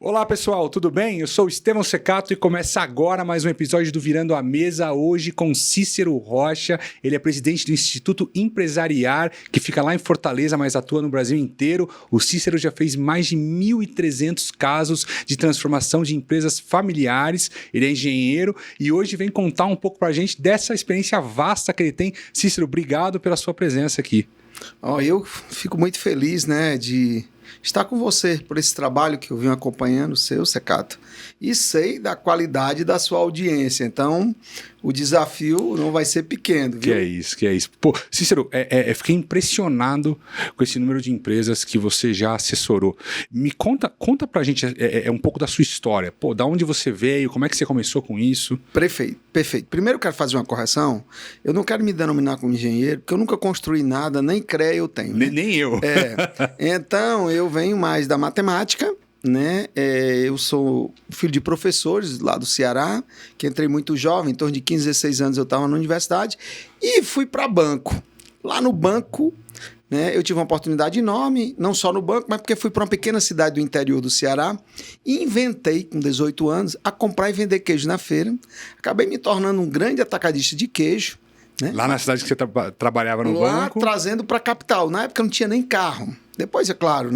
Olá pessoal, tudo bem? Eu sou o Estevão Secato e começa agora mais um episódio do Virando a Mesa, hoje com Cícero Rocha. Ele é presidente do Instituto Empresariar, que fica lá em Fortaleza, mas atua no Brasil inteiro. O Cícero já fez mais de 1.300 casos de transformação de empresas familiares. Ele é engenheiro e hoje vem contar um pouco pra gente dessa experiência vasta que ele tem. Cícero, obrigado pela sua presença aqui. Eu fico muito feliz, de estar com você por esse trabalho que eu venho acompanhando, seu, Secato, e sei da qualidade da sua audiência. Então, o desafio não vai ser pequeno, viu? Que é isso. Pô, Cícero, fiquei impressionado com esse número de empresas que você já assessorou. Me conta pra gente um pouco da sua história. Pô, da onde você veio, como é que você começou com isso? Perfeito. Primeiro eu quero fazer uma correção. Eu não quero me denominar como engenheiro, porque eu nunca construí nada, nem CREA eu tenho. Nem eu. Então, eu venho mais da matemática, eu sou filho de professores lá do Ceará, que entrei muito jovem, em torno de 15, 16 anos eu estava na universidade, e fui para banco. Lá no banco, eu tive uma oportunidade enorme, não só no banco, mas porque fui para uma pequena cidade do interior do Ceará e inventei, com 18 anos, a comprar e vender queijo na feira. Acabei me tornando um grande atacadista de queijo. Lá na cidade que você trabalhava no banco? Lá trazendo para a capital. Na época não tinha nem carro. Depois, é claro,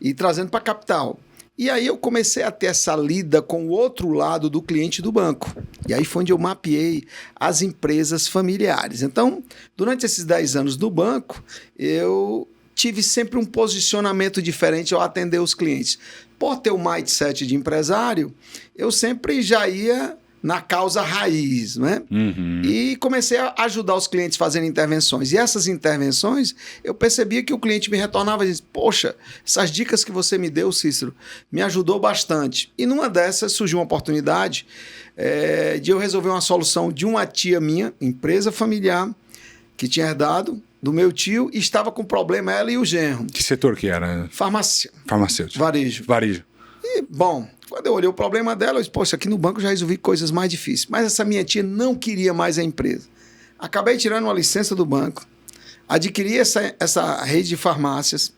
E trazendo para a capital. E aí eu comecei a ter essa lida com o outro lado do cliente do banco. E aí foi onde eu mapeei as empresas familiares. Então, durante esses 10 anos do banco, eu tive sempre um posicionamento diferente ao atender os clientes. Por ter o mindset de empresário, eu sempre já ia na causa raiz, Uhum. E comecei a ajudar os clientes fazendo intervenções. E essas intervenções, eu percebia que o cliente me retornava e dizia, poxa, essas dicas que você me deu, Cícero, me ajudou bastante. E numa dessas surgiu uma oportunidade de eu resolver uma solução de uma tia minha, empresa familiar, que tinha herdado do meu tio e estava com problema, ela e o genro. Que setor que era? Farmacêutico. Varejo. E, bom, quando eu olhei o problema dela, eu disse, poxa, aqui no banco eu já resolvi coisas mais difíceis. Mas essa minha tia não queria mais a empresa. Acabei tirando uma licença do banco, adquiri essa rede de farmácias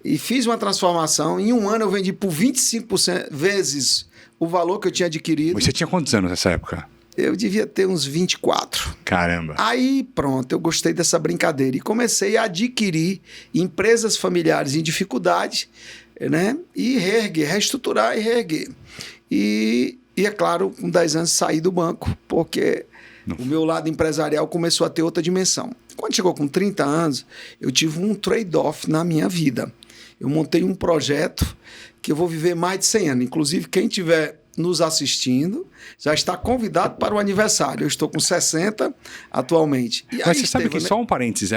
e fiz uma transformação. Em um ano eu vendi por 25% vezes o valor que eu tinha adquirido. Mas você tinha quantos anos nessa época? Eu devia ter uns 24. Caramba. Aí, pronto, eu gostei dessa brincadeira e comecei a adquirir empresas familiares em dificuldade, e reestruturar e reerguer. E é claro, com 10 anos saí do banco, porque o meu lado empresarial começou a ter outra dimensão. Quando chegou com 30 anos, eu tive um trade-off na minha vida. Eu montei um projeto que eu vou viver mais de 100 anos. Inclusive, quem tiver nos assistindo já está convidado para o aniversário. Eu estou com 60 atualmente. E mas aí, você sabe que, só um parênteses,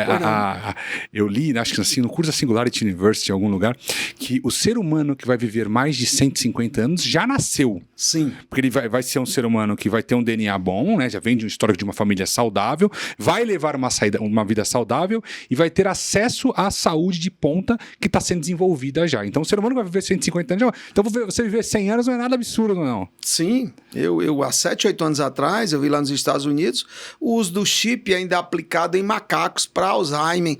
eu li, acho que assim, no curso da Singularity University, em algum lugar, que o ser humano que vai viver mais de 150 anos já nasceu. Sim. Porque ele vai ser um ser humano que vai ter um DNA bom, já vem de um histórico de uma família saudável, vai levar uma vida saudável e vai ter acesso à saúde de ponta que está sendo desenvolvida já. Então, o ser humano vai viver 150 anos. Então, você viver 100 anos não é nada absurdo, não. Sim. Eu há 7, 8 anos atrás, eu vi lá nos Estados Unidos o uso do chip ainda aplicado em macacos para Alzheimer,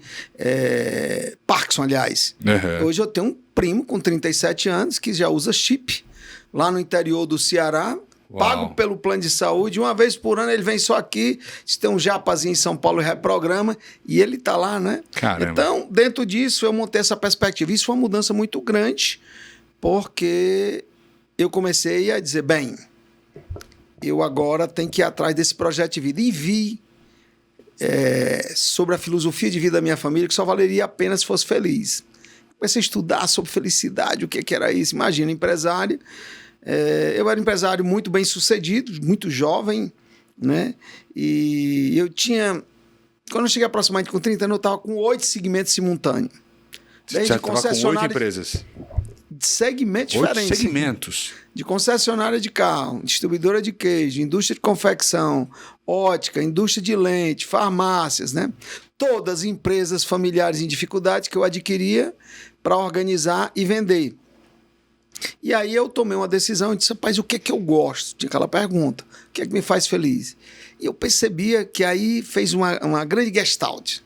Parkinson, aliás. Uhum. Hoje eu tenho um primo com 37 anos que já usa chip lá no interior do Ceará. Uau. Pago pelo plano de saúde, uma vez por ano ele vem só aqui, se tem um japazinho em São Paulo, reprograma, e ele tá lá, Caramba. Então, dentro disso, eu montei essa perspectiva. Isso foi uma mudança muito grande, porque eu comecei a dizer, bem, eu agora tenho que ir atrás desse projeto de vida. E vi sobre a filosofia de vida da minha família que só valeria a pena se fosse feliz. Comecei a estudar sobre felicidade, o que era isso. Imagina, empresário. Eu era um empresário muito bem sucedido, muito jovem, E eu tinha... Quando eu cheguei aproximadamente com 30 anos, eu estava com 8 segmentos simultâneos. Você já estava com 8 empresas? Segmentos 8 diferentes. segmentos. De concessionária de carro, distribuidora de queijo, indústria de confecção, ótica, indústria de lente, farmácias, Todas empresas familiares em dificuldade que eu adquiria para organizar e vender. E aí eu tomei uma decisão e disse, rapaz, o que é que eu gosto? Tinha aquela pergunta, o que é que me faz feliz? E eu percebia que aí fez uma grande gestalt,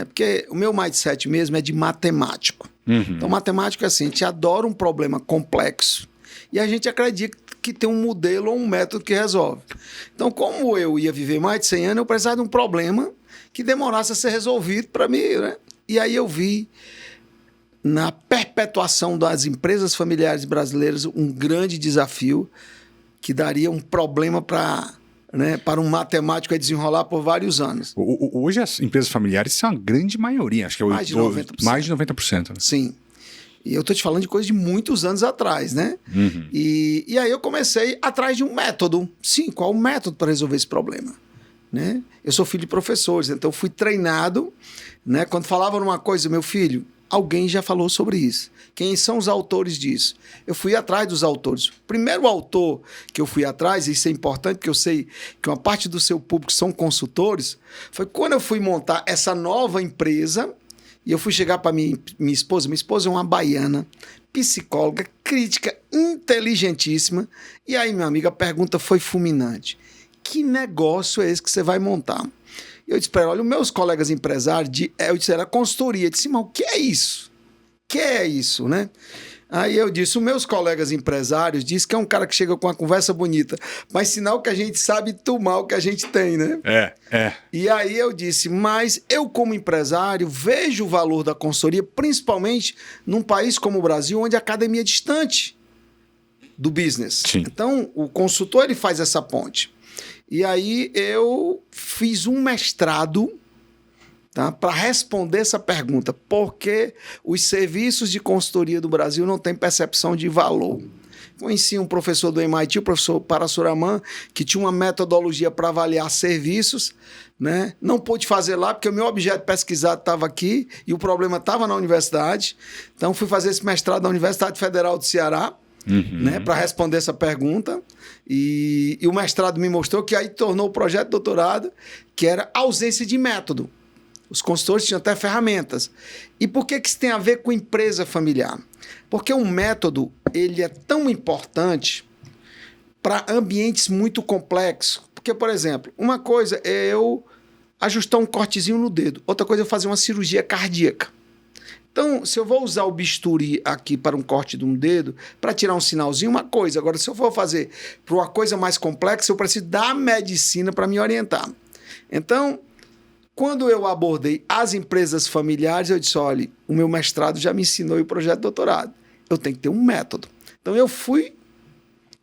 Porque o meu mindset mesmo é de matemático. Uhum. Então, matemático é assim, a gente adora um problema complexo E a gente acredita que tem um modelo ou um método que resolve. Então, como eu ia viver mais de 100 anos, eu precisava de um problema que demorasse a ser resolvido para mim, né? E aí eu vi na perpetuação das empresas familiares brasileiras um grande desafio que daria um problema para um matemático a desenrolar por vários anos. Hoje as empresas familiares são a grande maioria, acho que é Mais de 90%. Mais de 90%. Né? Sim. E eu estou te falando de coisa de muitos anos atrás, né? Uhum. E aí eu comecei atrás de um método. Sim, qual o método para resolver esse problema? Né? Eu sou filho de professores, então eu fui treinado, né? Quando falavam uma coisa, meu filho, alguém já falou sobre isso. Quem são os autores disso? Eu fui atrás dos autores. O primeiro autor que eu fui atrás, e isso é importante, porque eu sei que uma parte do seu público são consultores, foi quando eu fui montar essa nova empresa, e eu fui chegar para minha esposa. Minha esposa é uma baiana, psicóloga, crítica, inteligentíssima. E aí, minha amiga, a pergunta foi fulminante. Que negócio é esse que você vai montar? Eu disse para ela, olha, os meus colegas empresários, eu disse, era consultoria. Eu disse, mas o que é isso? O que é isso, né? Aí eu disse, os meus colegas empresários dizem que é um cara que chega com uma conversa bonita, mas sinal que a gente sabe tomar o que a gente tem, né? É. E aí eu disse, mas eu como empresário vejo o valor da consultoria, principalmente num país como o Brasil, onde a academia é distante do business. Sim. Então, o consultor ele faz essa ponte. E aí eu fiz um mestrado, tá, para responder essa pergunta. Por que os serviços de consultoria do Brasil não têm percepção de valor? Conheci um professor do MIT, o professor Parasuraman, que tinha uma metodologia para avaliar serviços, né? Não pude fazer lá, porque o meu objeto pesquisado estava aqui e o problema estava na universidade. Então, fui fazer esse mestrado na Universidade Federal do Ceará, né, para responder essa pergunta. E o mestrado me mostrou que aí tornou o projeto de doutorado, que era ausência de método. Os consultores tinham até ferramentas. E por que isso tem a ver com empresa familiar? Porque um método ele é tão importante para ambientes muito complexos. Porque, por exemplo, uma coisa é eu ajustar um cortezinho no dedo, outra coisa é eu fazer uma cirurgia cardíaca. Então, se eu vou usar o bisturi aqui para um corte de um dedo, para tirar um sinalzinho, uma coisa. Agora, se eu for fazer para uma coisa mais complexa, eu preciso da medicina para me orientar. Então, quando eu abordei as empresas familiares, eu disse, olha, o meu mestrado já me ensinou e o projeto de doutorado. Eu tenho que ter um método. Então, eu fui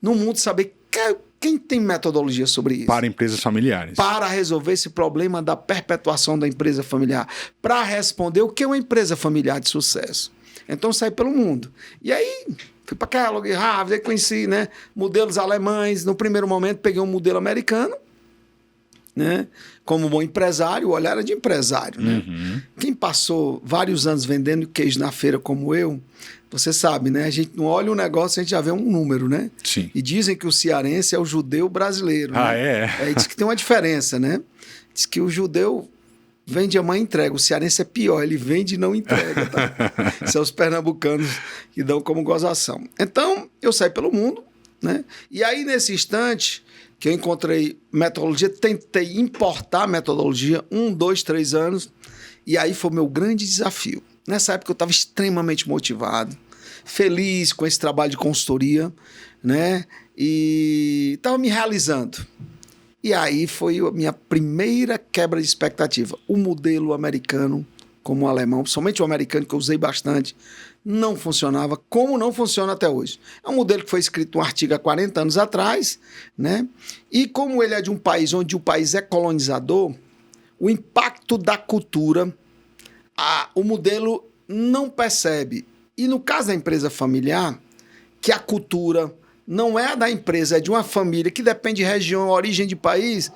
no mundo saber quem tem metodologia sobre isso. Para empresas familiares. Para resolver esse problema da perpetuação da empresa familiar. Para responder o que é uma empresa familiar de sucesso. Então, saí pelo mundo. E aí, fui para Kellogg, Harvard, aí conheci, né, modelos alemães. No primeiro momento, peguei um modelo americano, né, como bom empresário, o olhar era de empresário. Né? Uhum. Quem passou vários anos vendendo queijo na feira como eu, você sabe, né? A gente não olha um negócio, a gente já vê um número, né? Sim. E dizem que o cearense é o judeu brasileiro. Ah, né? é? Diz que tem uma diferença, né? Diz que o judeu vende a mãe e entrega. O cearense é pior, ele vende e não entrega, tá? São os pernambucanos que dão como gozação. Então, eu saí pelo mundo, né? E aí, nesse instante que eu encontrei metodologia, tentei importar metodologia, 1, 2, 3 anos, e aí foi o meu grande desafio. Nessa época eu estava extremamente motivado, feliz com esse trabalho de consultoria, né? E estava me realizando. E aí foi a minha primeira quebra de expectativa. O modelo americano, como o alemão, somente o americano que eu usei bastante, não funcionava como não funciona até hoje. É um modelo que foi escrito um artigo há 40 anos atrás, né? E como ele é de um país onde o país é colonizador, o impacto da cultura, o modelo não percebe. E no caso da empresa familiar, que a cultura não é a da empresa, é de uma família que depende de região, origem de país,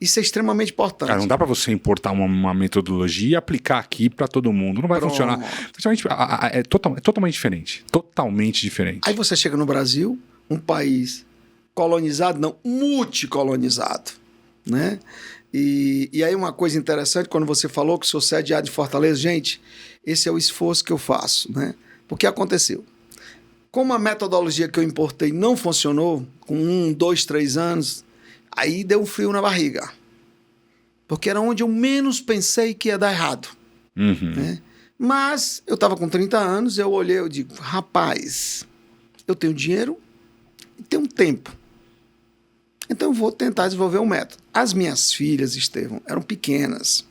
isso é extremamente importante. Cara, não dá para você importar uma metodologia e aplicar aqui para todo mundo. Não vai funcionar. Principalmente, é totalmente diferente. Totalmente diferente. Aí você chega no Brasil, um país colonizado, não, multicolonizado, né? E aí uma coisa interessante, quando você falou que sou sediado de Fortaleza, gente, esse é o esforço que eu faço, né? Porque aconteceu. Como a metodologia que eu importei não funcionou, com 1, 2, 3 anos, aí deu um frio na barriga. Porque era onde eu menos pensei que ia dar errado. Uhum. Né? Mas eu estava com 30 anos, eu olhei e digo, rapaz, eu tenho dinheiro, e tem um tempo. Então eu vou tentar desenvolver um método. As minhas filhas, Estevão, eram pequenas.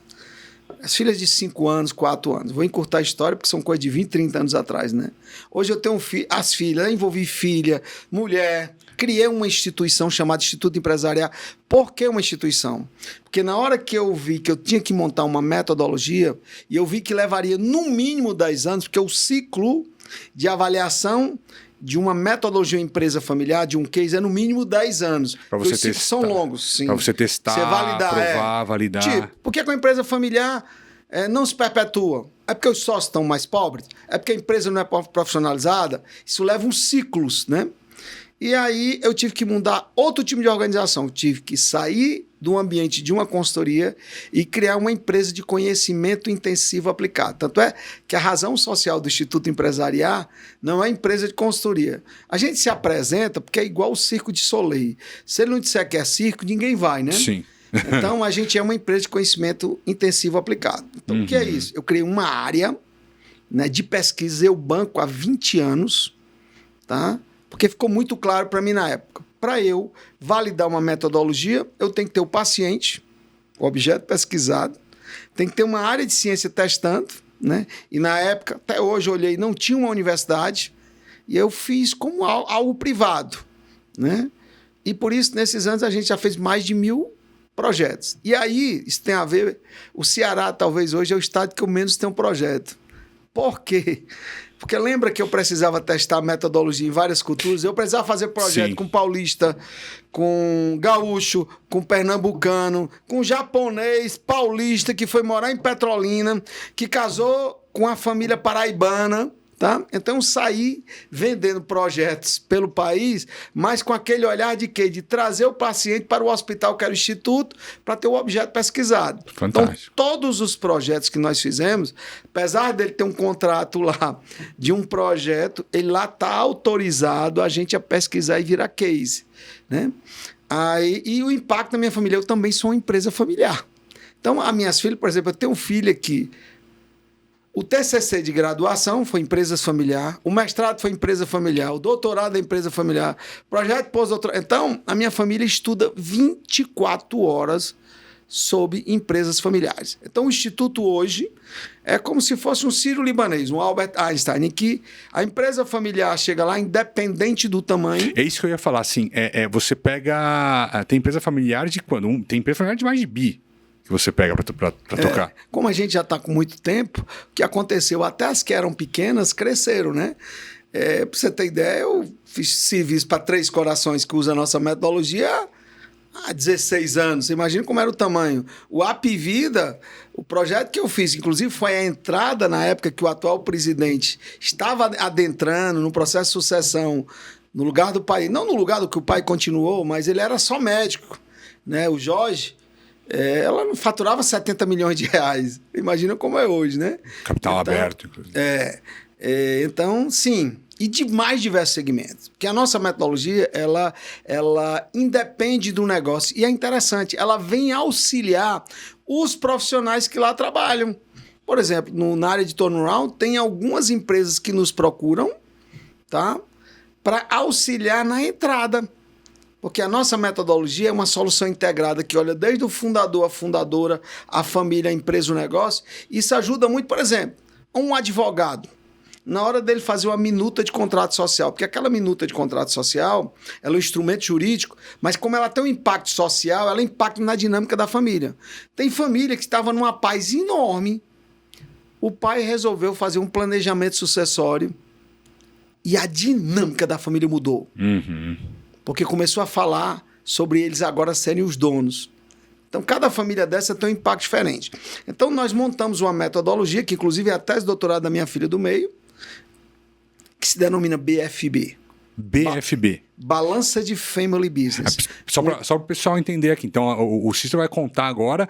As filhas de 5 anos, 4 anos. Vou encurtar a história porque são coisas de 20, 30 anos atrás, né? Hoje eu tenho as filhas, eu envolvi filha, mulher, criei uma instituição chamada Instituto Empresarial. Por que uma instituição? Porque na hora que eu vi que eu tinha que montar uma metodologia, e eu vi que levaria no mínimo 10 anos, porque o ciclo de avaliação de uma metodologia empresa familiar, de um case, é no mínimo 10 anos. Para você os ciclos são longos, sim. Para você testar, você validar, provar, validar. Tipo, por que a empresa familiar não se perpetua? É porque os sócios estão mais pobres? É porque a empresa não é profissionalizada? Isso leva uns ciclos, né? E aí eu tive que mudar outro tipo de organização. Eu tive que sair do ambiente de uma consultoria e criar uma empresa de conhecimento intensivo aplicado. Tanto é que a razão social do Instituto Empresarial não é empresa de consultoria. A gente se apresenta porque é igual o Circo de Soleil. Se ele não disser que é circo, ninguém vai, né? Sim. Então, a gente é uma empresa de conhecimento intensivo aplicado. Então, o que é isso? Eu criei uma área, né, de pesquisa, eu banco há 20 anos, tá? Porque ficou muito claro para mim na época. Para eu validar uma metodologia, eu tenho que ter o paciente, o objeto pesquisado, tem que ter uma área de ciência testando, né? E na época, até hoje eu olhei, não tinha uma universidade, e eu fiz como algo privado, né? E por isso, nesses anos, a gente já fez mais de 1000 projetos. E aí, isso tem a ver, o Ceará talvez hoje é o estado que eu menos tenho projeto. Por quê? Porque lembra que eu precisava testar metodologia em várias culturas? Eu precisava fazer projeto, sim, com paulista, com gaúcho, com pernambucano, com japonês, paulista, que foi morar em Petrolina, que casou com a família paraibana, tá? Então eu saí vendendo projetos pelo país, mas com aquele olhar de quê? De trazer o paciente para o hospital, que era o instituto, para ter o objeto pesquisado. Fantástico. Então, todos os projetos que nós fizemos, apesar dele ter um contrato lá de um projeto, ele lá está autorizado a gente a pesquisar e virar case, né? Aí, e o impacto na minha família, eu também sou uma empresa familiar. Então, as minhas filhas, por exemplo, eu tenho um filho aqui. O TCC de graduação foi empresa familiar, o mestrado foi empresa familiar, o doutorado é empresa familiar, projeto pós-doutorado. Então, a minha família estuda 24 horas sobre empresas familiares. Então, o Instituto hoje é como se fosse um sírio-libanês, um Albert Einstein, em que a empresa familiar chega lá independente do tamanho. É isso que eu ia falar, assim, você pega... Tem empresa familiar de quando? Tem empresa familiar de mais de bi. Que você pega para tocar. Como a gente já está com muito tempo, o que aconteceu, até as que eram pequenas cresceram, né? Para você ter ideia, eu fiz serviço para 3 Corações que usa a nossa metodologia há 16 anos. Você imagina como era o tamanho. O Apivida, o projeto que eu fiz, inclusive foi a entrada na época que o atual presidente estava adentrando no processo de sucessão no lugar do pai, não no lugar do que o pai continuou, mas ele era só médico, né? O Jorge, ela não faturava 70 milhões de reais. Imagina como é hoje, né? Capital então, aberto, inclusive. Então, sim. E de mais diversos segmentos. Porque a nossa metodologia, ela independe do negócio. E é interessante, ela vem auxiliar os profissionais que lá trabalham. Por exemplo, na área de turnaround, tem algumas empresas que nos procuram, tá? Para auxiliar na entrada. Porque a nossa metodologia é uma solução integrada que olha desde o fundador, a fundadora, a família, a empresa, o negócio. Isso ajuda muito, por exemplo, um advogado, na hora dele fazer uma minuta de contrato social, porque aquela minuta de contrato social, ela é um instrumento jurídico, mas como ela tem um impacto social, ela impacta na dinâmica da família. Tem família que estava numa paz enorme, o pai resolveu fazer um planejamento sucessório e a dinâmica da família mudou. Uhum. Porque começou a falar sobre eles agora serem os donos. Então, cada família dessa tem um impacto diferente. Então, nós montamos uma metodologia, que inclusive é a tese de doutorado da minha filha do meio, que se denomina BFB. BFB. Balança de Family Business. Só para o pessoal entender aqui. Então, o Cícero vai contar agora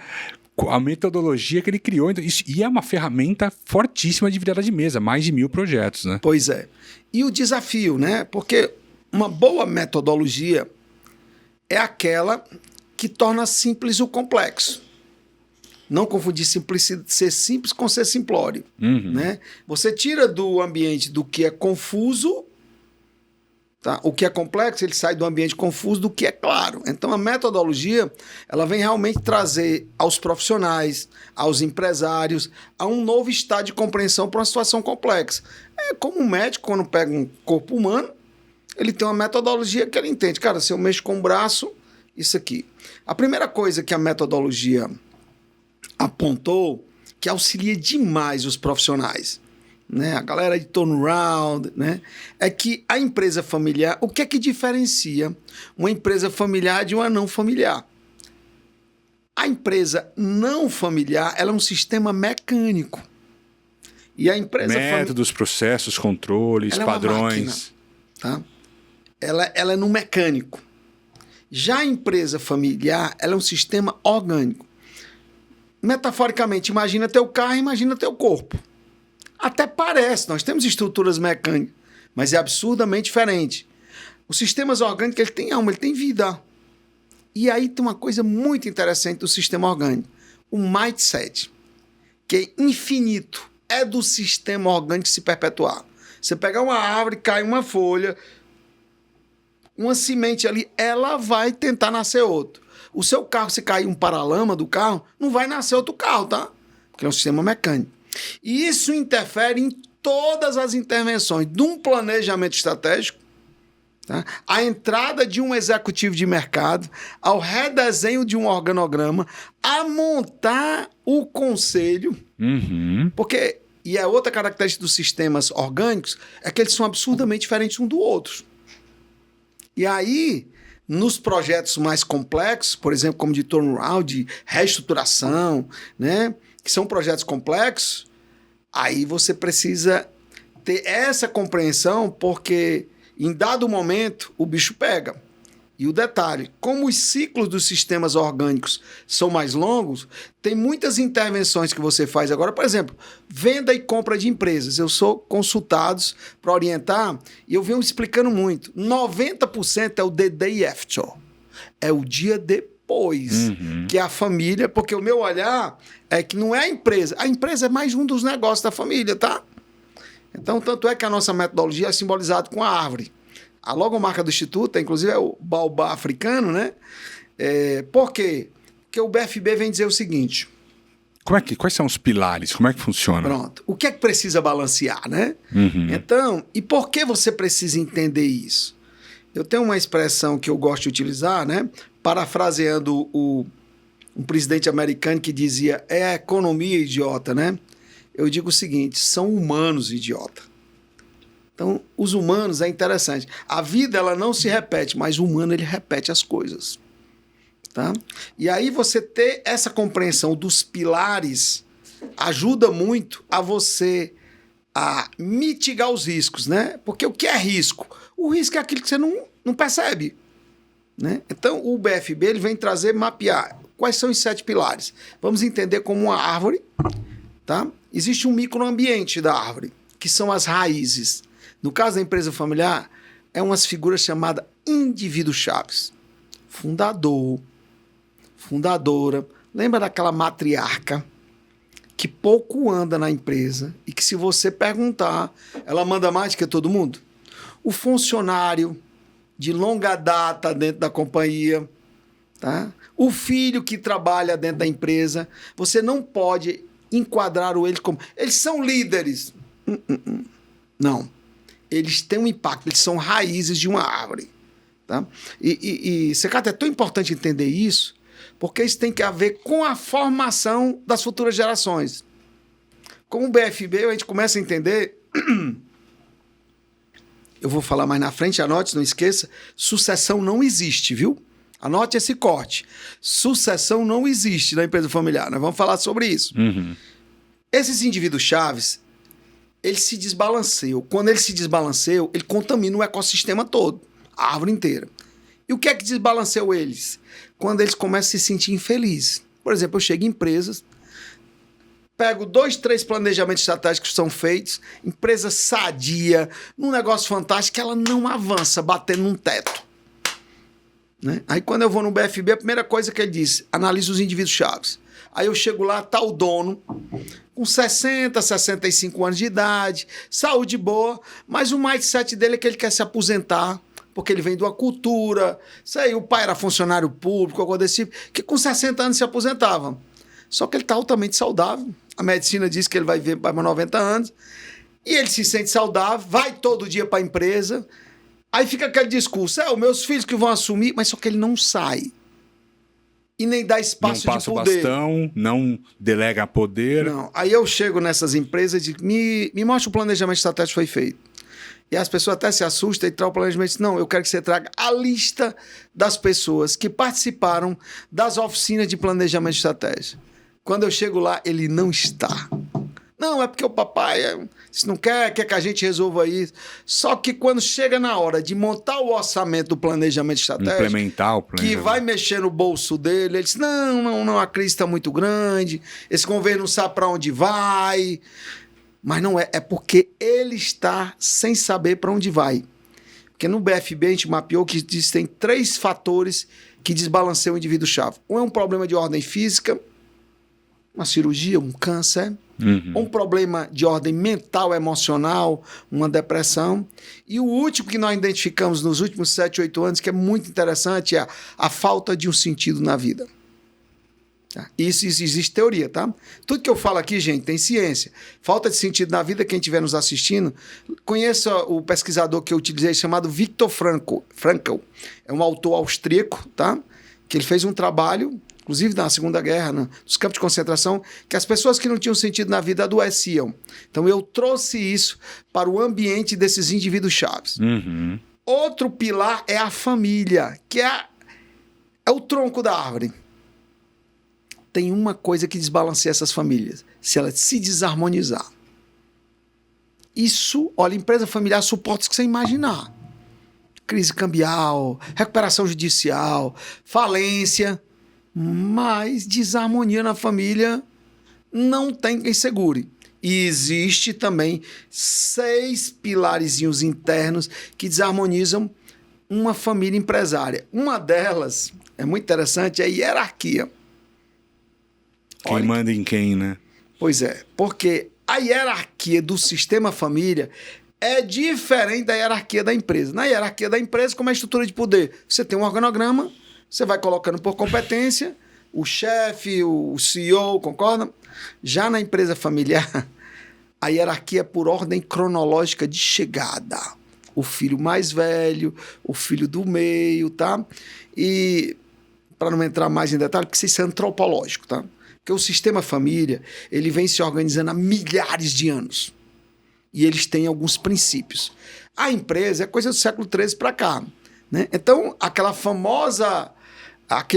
a metodologia que ele criou. E é uma ferramenta fortíssima de virada de mesa. Mais de 1000 projetos, né? Pois é. E o desafio, né? Porque uma boa metodologia é aquela que torna simples o complexo. Não confundir ser simples com ser simplório. Uhum. Né? Você tira do ambiente do que é confuso Tá? O que é complexo, ele sai do ambiente confuso do que é claro. Então, a metodologia, ela vem realmente trazer aos profissionais, aos empresários, a um novo estado de compreensão para uma situação complexa. É como um médico, quando pega um corpo humano, ele tem uma metodologia que ele entende. Cara, se eu mexo com o braço, isso aqui. A primeira coisa que a metodologia apontou, que auxilia demais os profissionais, né, a galera de turnaround, né, é que a empresa familiar, o que é que diferencia uma empresa familiar de uma não familiar? A empresa não familiar, ela é um sistema mecânico. E a empresa métodos, processos, controles, ela padrões. É uma máquina, tá? Ela é no mecânico. Já a empresa familiar, ela é um sistema orgânico. Metaforicamente, imagina teu carro, imagina teu corpo. Até parece, nós temos estruturas mecânicas, mas é absurdamente diferente. Os sistemas orgânicos, ele tem alma, ele tem vida. E aí tem uma coisa muito interessante do sistema orgânico, o mindset, que é infinito, é do sistema orgânico se perpetuar. Você pegar uma árvore, cai uma folha, uma semente ali, ela vai tentar nascer outro. O seu carro, se cair um paralama do carro, não vai nascer outro carro, tá? Porque é um sistema mecânico. E isso interfere em todas as intervenções de um planejamento estratégico, tá? A entrada de um executivo de mercado, ao redesenho de um organograma, a montar o conselho, porque, e é outra característica dos sistemas orgânicos, é que eles são absurdamente diferentes um do outro. E aí, nos projetos mais complexos, por exemplo, como de turnaround, de reestruturação, né, que são projetos complexos, aí você precisa ter essa compreensão, porque em dado momento o bicho pega. E o detalhe, como os ciclos dos sistemas orgânicos são mais longos, tem muitas intervenções que você faz agora. Por exemplo, venda e compra de empresas. Eu sou consultado para orientar e eu venho explicando muito. 90% é o the day after. É o dia depois, que é a família, porque o meu olhar é que não é a empresa. A empresa é mais um dos negócios da família, tá? Então, tanto é que a nossa metodologia é simbolizada com a árvore. A logomarca do Instituto, inclusive, é o baobá africano, né? Por quê? Porque o BFB vem dizer o seguinte... Quais são os pilares? Como é que funciona? Pronto. O que é que precisa balancear, né? Então, e por que você precisa entender isso? Eu tenho uma expressão que eu gosto de utilizar, né? Parafraseando um presidente americano que dizia, é a economia idiota, né? Eu digo o seguinte, são humanos idiota. Então, os humanos é interessante. A vida, ela não se repete, mas o humano, ele repete as coisas. Tá? E aí você ter essa compreensão dos pilares ajuda muito a você a mitigar os riscos, né? Porque o que é risco? O risco é aquilo que você não percebe, né? Então, o BFB ele vem trazer, mapear quais são os 7 pilares. Vamos entender como uma árvore, tá? Existe um microambiente da árvore, que são as raízes. No caso da empresa familiar, é umas figuras chamadas indivíduos chaves. Fundador, fundadora. Lembra daquela matriarca que pouco anda na empresa e que, se você perguntar, ela manda mais do que todo mundo? O funcionário de longa data dentro da companhia, tá? O filho que trabalha dentro da empresa. Você não pode enquadrar eles como... Eles são líderes. Não. Eles têm um impacto, eles são raízes de uma árvore. Tá? E Secata, é tão importante entender isso, porque isso tem que a ver com a formação das futuras gerações. Com o BFB, a gente começa a entender... Eu vou falar mais na frente, anote, não esqueça, sucessão não existe, viu? Anote esse corte. Sucessão não existe na empresa familiar, nós vamos falar sobre isso. Esses indivíduos chaves, ele se desbalanceou. Quando ele se desbalanceou, ele contamina o ecossistema todo, a árvore inteira. E o que é que desbalanceou eles? Quando eles começam a se sentir infelizes. Por exemplo, eu chego em empresas, pego 2, 3 planejamentos estratégicos que são feitos, empresa sadia, num negócio fantástico, ela não avança, batendo num teto. Né? Aí quando eu vou no BFB, a primeira coisa que ele diz, analisa os indivíduos chaves. Aí eu chego lá, tá o dono, com 60, 65 anos de idade, saúde boa, mas o mindset dele é que ele quer se aposentar, porque ele vem de uma cultura. Sei, o pai era funcionário público, algo desse tipo, que com 60 anos se aposentava. Só que ele está altamente saudável. A medicina diz que ele vai viver para 90 anos. E ele se sente saudável, vai todo dia para a empresa. Aí fica aquele discurso, os meus filhos que vão assumir, mas só que ele não sai. E nem dá espaço de poder. Não passa o bastão, não delega poder. Não. Aí eu chego nessas empresas e digo, me mostra o planejamento estratégico que foi feito. E as pessoas até se assustam e tragam o planejamento e dizem, não, eu quero que você traga a lista das pessoas que participaram das oficinas de planejamento estratégico. Quando eu chego lá, ele não está. Não, é porque o papai se não quer que a gente resolva isso. Só que quando chega na hora de montar o orçamento do planejamento estratégico, implementar o planejamento, que vai mexer no bolso dele, ele diz, não, a crise está muito grande, esse governo não sabe para onde vai. Mas não é porque ele está sem saber para onde vai. Porque no BFB a gente mapeou que existem 3 fatores que desbalanceiam o indivíduo-chave. Um é um problema de ordem física, uma cirurgia, um câncer, um problema de ordem mental, emocional, uma depressão. E o último que nós identificamos nos últimos 7, 8 anos, que é muito interessante, é a falta de um sentido na vida. Isso existe teoria, tá? Tudo que eu falo aqui, gente, tem ciência. Falta de sentido na vida, quem estiver nos assistindo, conheça o pesquisador que eu utilizei, chamado Viktor Frankl. É um autor austríaco, tá? Que ele fez um trabalho, inclusive na Segunda Guerra, nos campos de concentração, que as pessoas que não tinham sentido na vida adoeciam. Então eu trouxe isso para o ambiente desses indivíduos chaves. Outro pilar é a família, que é o tronco da árvore. Tem uma coisa que desbalanceia essas famílias, se ela se desarmonizar. Isso, olha, empresa familiar suporta o que você imaginar. Crise cambial, recuperação judicial, falência, mas desarmonia na família não tem quem segure. E existe também 6 pilarezinhos internos que desarmonizam uma família empresária. Uma delas, é muito interessante, é a hierarquia. Quem manda em quem, né? Pois é, porque a hierarquia do sistema família é diferente da hierarquia da empresa. Na hierarquia da empresa, como é a estrutura de poder? Você tem um organograma, você vai colocando por competência, o chefe, o CEO, concorda? Já na empresa familiar, a hierarquia é por ordem cronológica de chegada. O filho mais velho, o filho do meio, tá? E, para não entrar mais em detalhe, porque isso é antropológico, tá? Porque o sistema família, ele vem se organizando há milhares de anos. E eles têm alguns princípios. A empresa é coisa do século XIII para cá, né? Então, aquele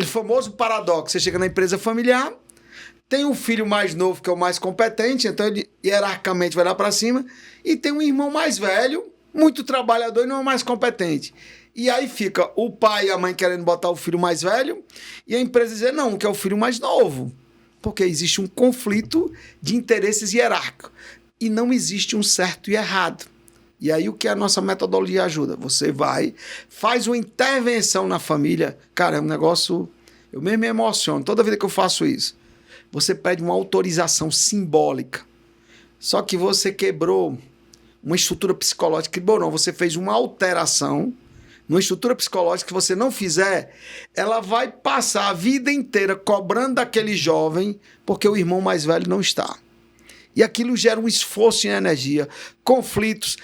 famoso paradoxo. Você chega na empresa familiar, tem um filho mais novo que é o mais competente, então ele hierarquicamente vai lá para cima, e tem um irmão mais velho, muito trabalhador e não é mais competente. E aí fica o pai e a mãe querendo botar o filho mais velho, e a empresa dizer, não, que é o filho mais novo. Porque existe um conflito de interesses hierárquicos. E não existe um certo e errado. E aí o que a nossa metodologia ajuda? Você vai, faz uma intervenção na família. Cara, é um negócio... Eu mesmo me emociono toda vida que eu faço isso. Você pede uma autorização simbólica. Só que você quebrou uma estrutura psicológica. Quebrou não, você fez uma alteração numa estrutura psicológica que você não fizer, ela vai passar a vida inteira cobrando daquele jovem porque o irmão mais velho não está. E aquilo gera um esforço em energia, conflitos,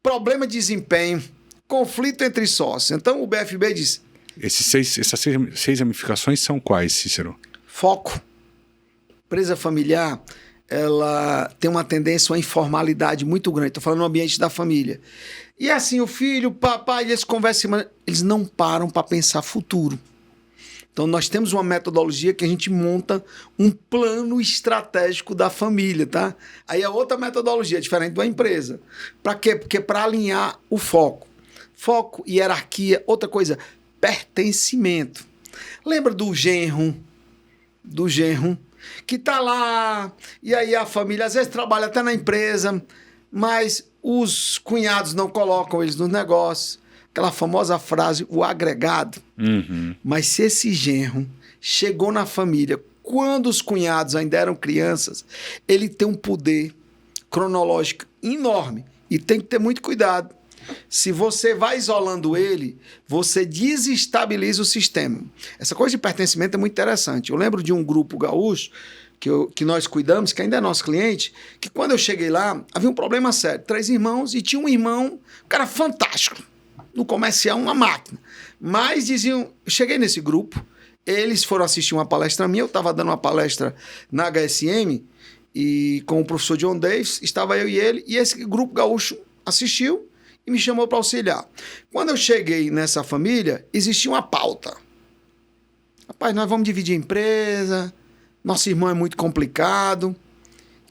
problema de desempenho, conflito entre sócios. Então o BFB diz... Essas 6 ramificações são quais, Cícero? Foco. Empresa familiar, ela tem uma tendência a uma informalidade muito grande. Estou falando no ambiente da família. E assim, o filho, o papai, eles conversam, eles não param para pensar futuro. Então, nós temos uma metodologia que a gente monta um plano estratégico da família, tá? Aí é outra metodologia, diferente da empresa. Para quê? Porque para alinhar o foco. Foco, hierarquia, outra coisa, pertencimento. Lembra do genro? Que tá lá, e aí a família às vezes trabalha até na empresa, mas os cunhados não colocam eles nos negócios. Aquela famosa frase, o agregado. Mas se esse genro chegou na família quando os cunhados ainda eram crianças, ele tem um poder cronológico enorme. E tem que ter muito cuidado. se você vai isolando ele, você desestabiliza o sistema. Essa coisa de pertencimento é muito interessante. Eu lembro de um grupo gaúcho que nós cuidamos, que ainda é nosso cliente, que quando eu cheguei lá, havia um problema sério. 3 irmãos e tinha um irmão, um cara fantástico, no comercial, uma máquina. Mas diziam, eu cheguei nesse grupo, eles foram assistir uma palestra minha, eu estava dando uma palestra na HSM, e com o professor John Davis, estava eu e ele, e esse grupo gaúcho assistiu e me chamou para auxiliar. Quando eu cheguei nessa família, existia uma pauta. Rapaz, nós vamos dividir a empresa, nosso irmão é muito complicado.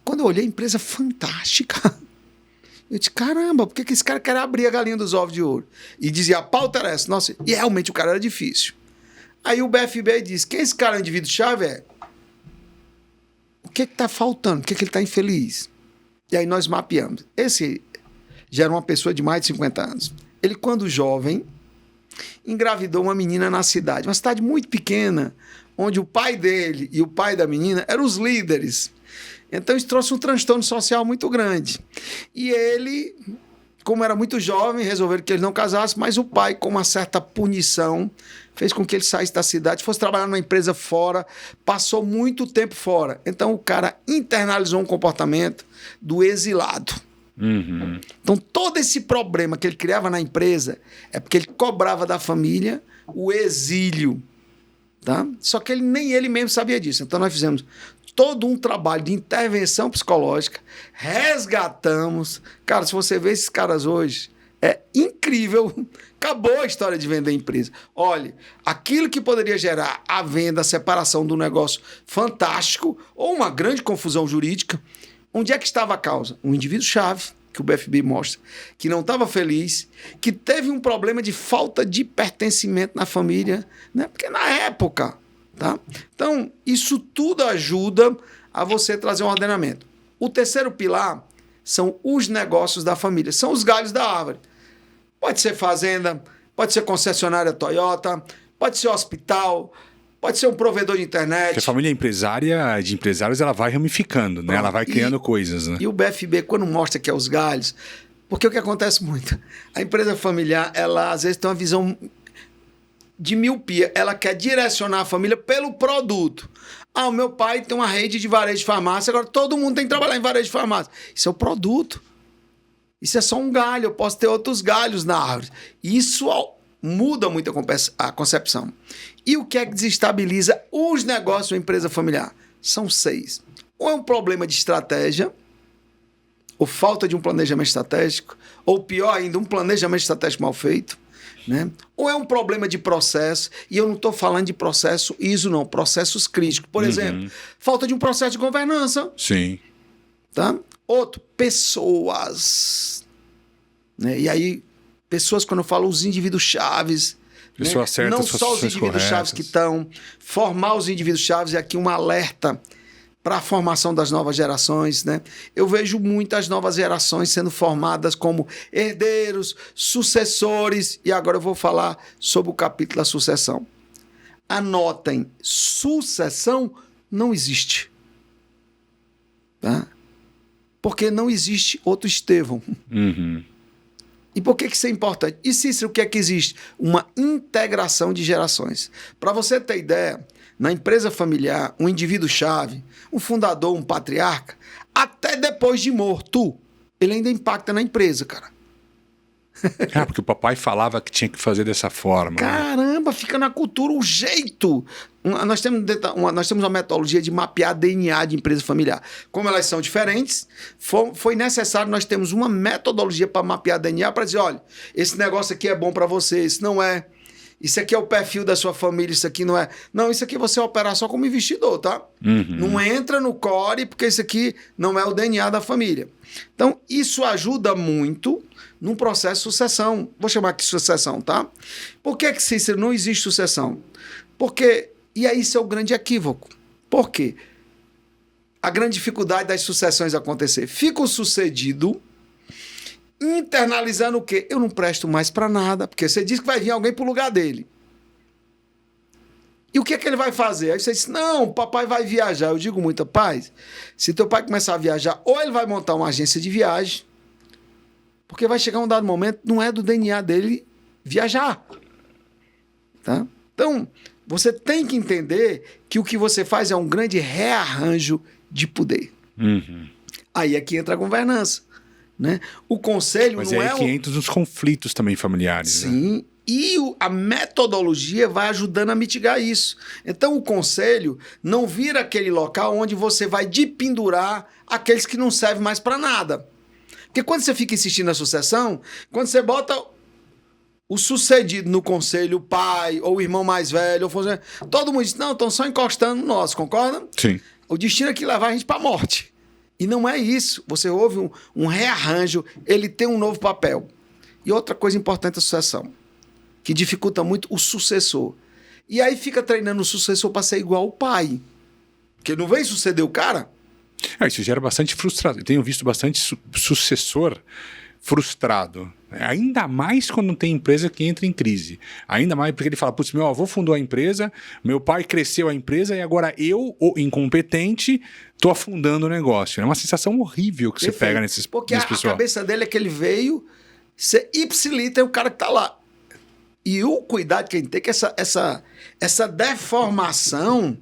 Quando eu olhei, a empresa fantástica. Eu disse, caramba, por que esse cara quer abrir a galinha dos ovos de ouro? E dizia, a pauta era essa. Nossa, e realmente o cara era difícil. Aí o BFB disse, quem esse cara é o indivíduo-chave? O que está faltando? Por que ele está infeliz? E aí nós mapeamos. Esse já era uma pessoa de mais de 50 anos. Ele, quando jovem, engravidou uma menina na cidade. Uma cidade muito pequena, onde o pai dele e o pai da menina eram os líderes. Então isso trouxe um transtorno social muito grande. E ele, como era muito jovem, resolveram que ele não casasse, mas o pai, com uma certa punição, fez com que ele saísse da cidade, fosse trabalhar numa empresa fora, passou muito tempo fora. Então o cara internalizou um comportamento do exilado. Uhum. Então todo esse problema que ele criava na empresa é porque ele cobrava da família o exílio. Tá? Só que nem ele mesmo sabia disso. Então nós fizemos todo um trabalho de intervenção psicológica, resgatamos. Cara, se você vê esses caras hoje, é incrível. Acabou a história de vender empresa. Olha, aquilo que poderia gerar a venda, a separação do negócio fantástico ou uma grande confusão jurídica, onde é que estava a causa? Um indivíduo-chave, que o BFB mostra, que não estava feliz, que teve um problema de falta de pertencimento na família, né? Porque na época, tá? Então, isso tudo ajuda a você trazer um ordenamento. O terceiro pilar são os negócios da família, são os galhos da árvore. Pode ser fazenda, pode ser concessionária Toyota, pode ser hospital, pode ser um provedor de internet. Porque a família empresária, de empresários, ela vai ramificando, né? Ela vai criando coisas, né? E o BFB, quando mostra que é os galhos, porque o que acontece muito? A empresa familiar, ela às vezes tem uma visão de miopia. Ela quer direcionar a família pelo produto. Ah, o meu pai tem uma rede de varejo de farmácia, agora todo mundo tem que trabalhar em varejo de farmácia. Isso é o produto. Isso é só um galho, eu posso ter outros galhos na árvore. Isso muda muito a concepção. E o que é que desestabiliza os negócios da empresa familiar? São 6. Ou é um problema de estratégia, ou falta de um planejamento estratégico, ou pior ainda, um planejamento estratégico mal feito, né? Ou é um problema de processo, e eu não estou falando de processo ISO, não, processos críticos. Por exemplo, falta de um processo de governança. Sim. Tá? Outro, pessoas. Né? E aí, pessoas, quando eu falo os indivíduos chaves, pessoas certas, não só os indivíduos chaves que estão, formar os indivíduos chaves é aqui um alerta para a formação das novas gerações, né? Eu vejo muitas novas gerações sendo formadas como herdeiros, sucessores, e agora eu vou falar sobre o capítulo da sucessão. Anotem, sucessão não existe. Tá? Porque não existe outro Estevão. Uhum. E por que isso é importante? E Cícero, o que é que existe? Uma integração de gerações. Para você ter ideia, na empresa familiar, um indivíduo-chave, um fundador, um patriarca, até depois de morto, ele ainda impacta na empresa, cara. Porque o papai falava que tinha que fazer dessa forma. Caramba, fica na cultura o jeito. Nós temos uma metodologia de mapear DNA de empresa familiar. Como elas são diferentes, foi necessário nós termos uma metodologia para mapear DNA, para dizer, olha, esse negócio aqui é bom para você, isso não é. Isso aqui é o perfil da sua família, isso aqui não é. Não, isso aqui você vai operar só como investidor, tá? Uhum. Não entra no core, porque isso aqui não é o DNA da família. Então, isso ajuda muito num processo de sucessão. Vou chamar aqui de sucessão, tá? Por que, Cícero, não existe sucessão? Porque, e aí isso é o grande equívoco. Por quê? A grande dificuldade das sucessões acontecer. Fica o sucedido internalizando o quê? Eu não presto mais para nada, porque você diz que vai vir alguém pro lugar dele. E o que é que ele vai fazer? Aí você diz, não, o papai vai viajar. Eu digo muito, paz, se teu pai começar a viajar, ou ele vai montar uma agência de viagem, Porque vai chegar um dado momento, não é do DNA dele viajar. Tá? Então, você tem que entender que o que você faz é um grande rearranjo de poder. Uhum. Aí é que entra a governança. Né? O conselho Mas não é é... que entra nos conflitos também familiares. Sim, né? E a metodologia vai ajudando a mitigar isso. Então, o conselho não vira aquele local onde você vai dependurar aqueles que não servem mais para nada. Porque quando você fica insistindo na sucessão, quando você bota o sucedido no conselho, o pai ou o irmão mais velho, todo mundo diz, não, estão só encostando no nosso, concorda? Sim. O destino é que levar a gente para a morte. E não é isso. Você ouve um rearranjo, ele tem um novo papel. E outra coisa importante é a sucessão, que dificulta muito o sucessor. E aí fica treinando o sucessor para ser igual ao pai. Porque não vem suceder o cara. Isso gera bastante frustração. Eu tenho visto bastante sucessor frustrado. Ainda mais quando tem empresa que entra em crise. Ainda mais porque ele fala, putz, meu avô fundou a empresa, meu pai cresceu a empresa e agora eu, o incompetente, tô afundando o negócio. É uma sensação horrível que Perfeito. Você pega nesses Porque nesse a pessoal. cabeça dele é que ele veio ser ipsilita, é o cara que tá lá. E o cuidado que a gente tem é que essa deformação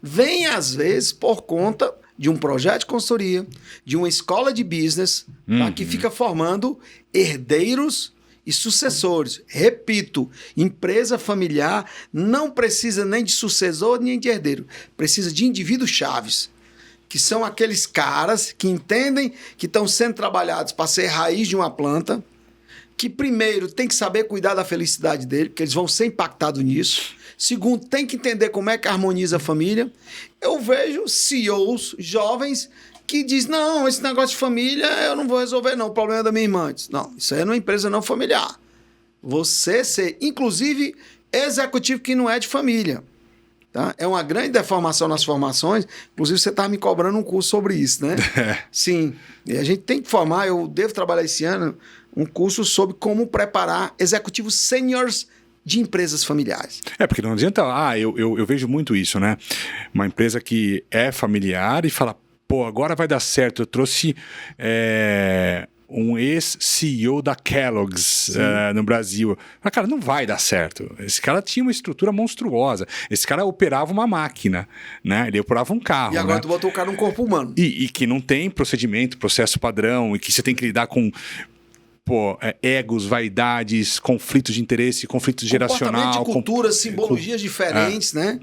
vem, às vezes, por conta de um projeto de consultoria, de uma escola de business, tá, que fica formando herdeiros e sucessores. Repito, empresa familiar não precisa nem de sucessor nem de herdeiro. Precisa de indivíduos chaves, que são aqueles caras que entendem que estão sendo trabalhados para ser raiz de uma planta, que primeiro tem que saber cuidar da felicidade dele, porque eles vão ser impactados nisso. Segundo, tem que entender como é que harmoniza a família. Eu vejo CEOs jovens que dizem, não, esse negócio de família eu não vou resolver não, o problema é da minha irmã. Não, isso aí é uma empresa não familiar. Você ser, inclusive, executivo que não é de família. Tá? É uma grande deformação nas formações. Inclusive, você estava me cobrando um curso sobre isso, né? Sim. E a gente tem que formar, eu devo trabalhar esse ano, um curso sobre como preparar executivos seniors de empresas familiares. Porque não adianta... eu vejo muito isso, né? Uma empresa que é familiar e fala, pô, agora vai dar certo. Eu trouxe um ex-CEO da Kellogg's no Brasil. Mas, cara, não vai dar certo. Esse cara tinha uma estrutura monstruosa. Esse cara operava uma máquina, né? Ele operava um carro. E agora né? tu botou o cara num corpo humano. E que não tem procedimento, processo padrão, e que você tem que lidar com... egos, vaidades, conflitos de interesse, conflitos geracional. De culturas, simbologias diferentes, né?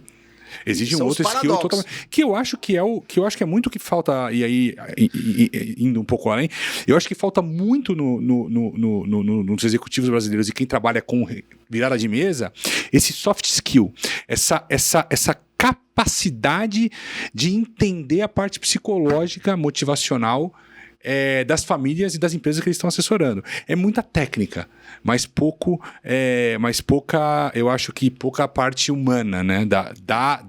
Exige um outro skill totalmente. Que eu acho que é muito que falta, e aí, indo um pouco além, eu acho que falta muito nos executivos brasileiros e quem trabalha com virada de mesa, esse soft skill, essa capacidade de entender a parte psicológica, motivacional das famílias e das empresas que eles estão assessorando. É muita técnica, mas eu acho que pouca parte humana, né? Da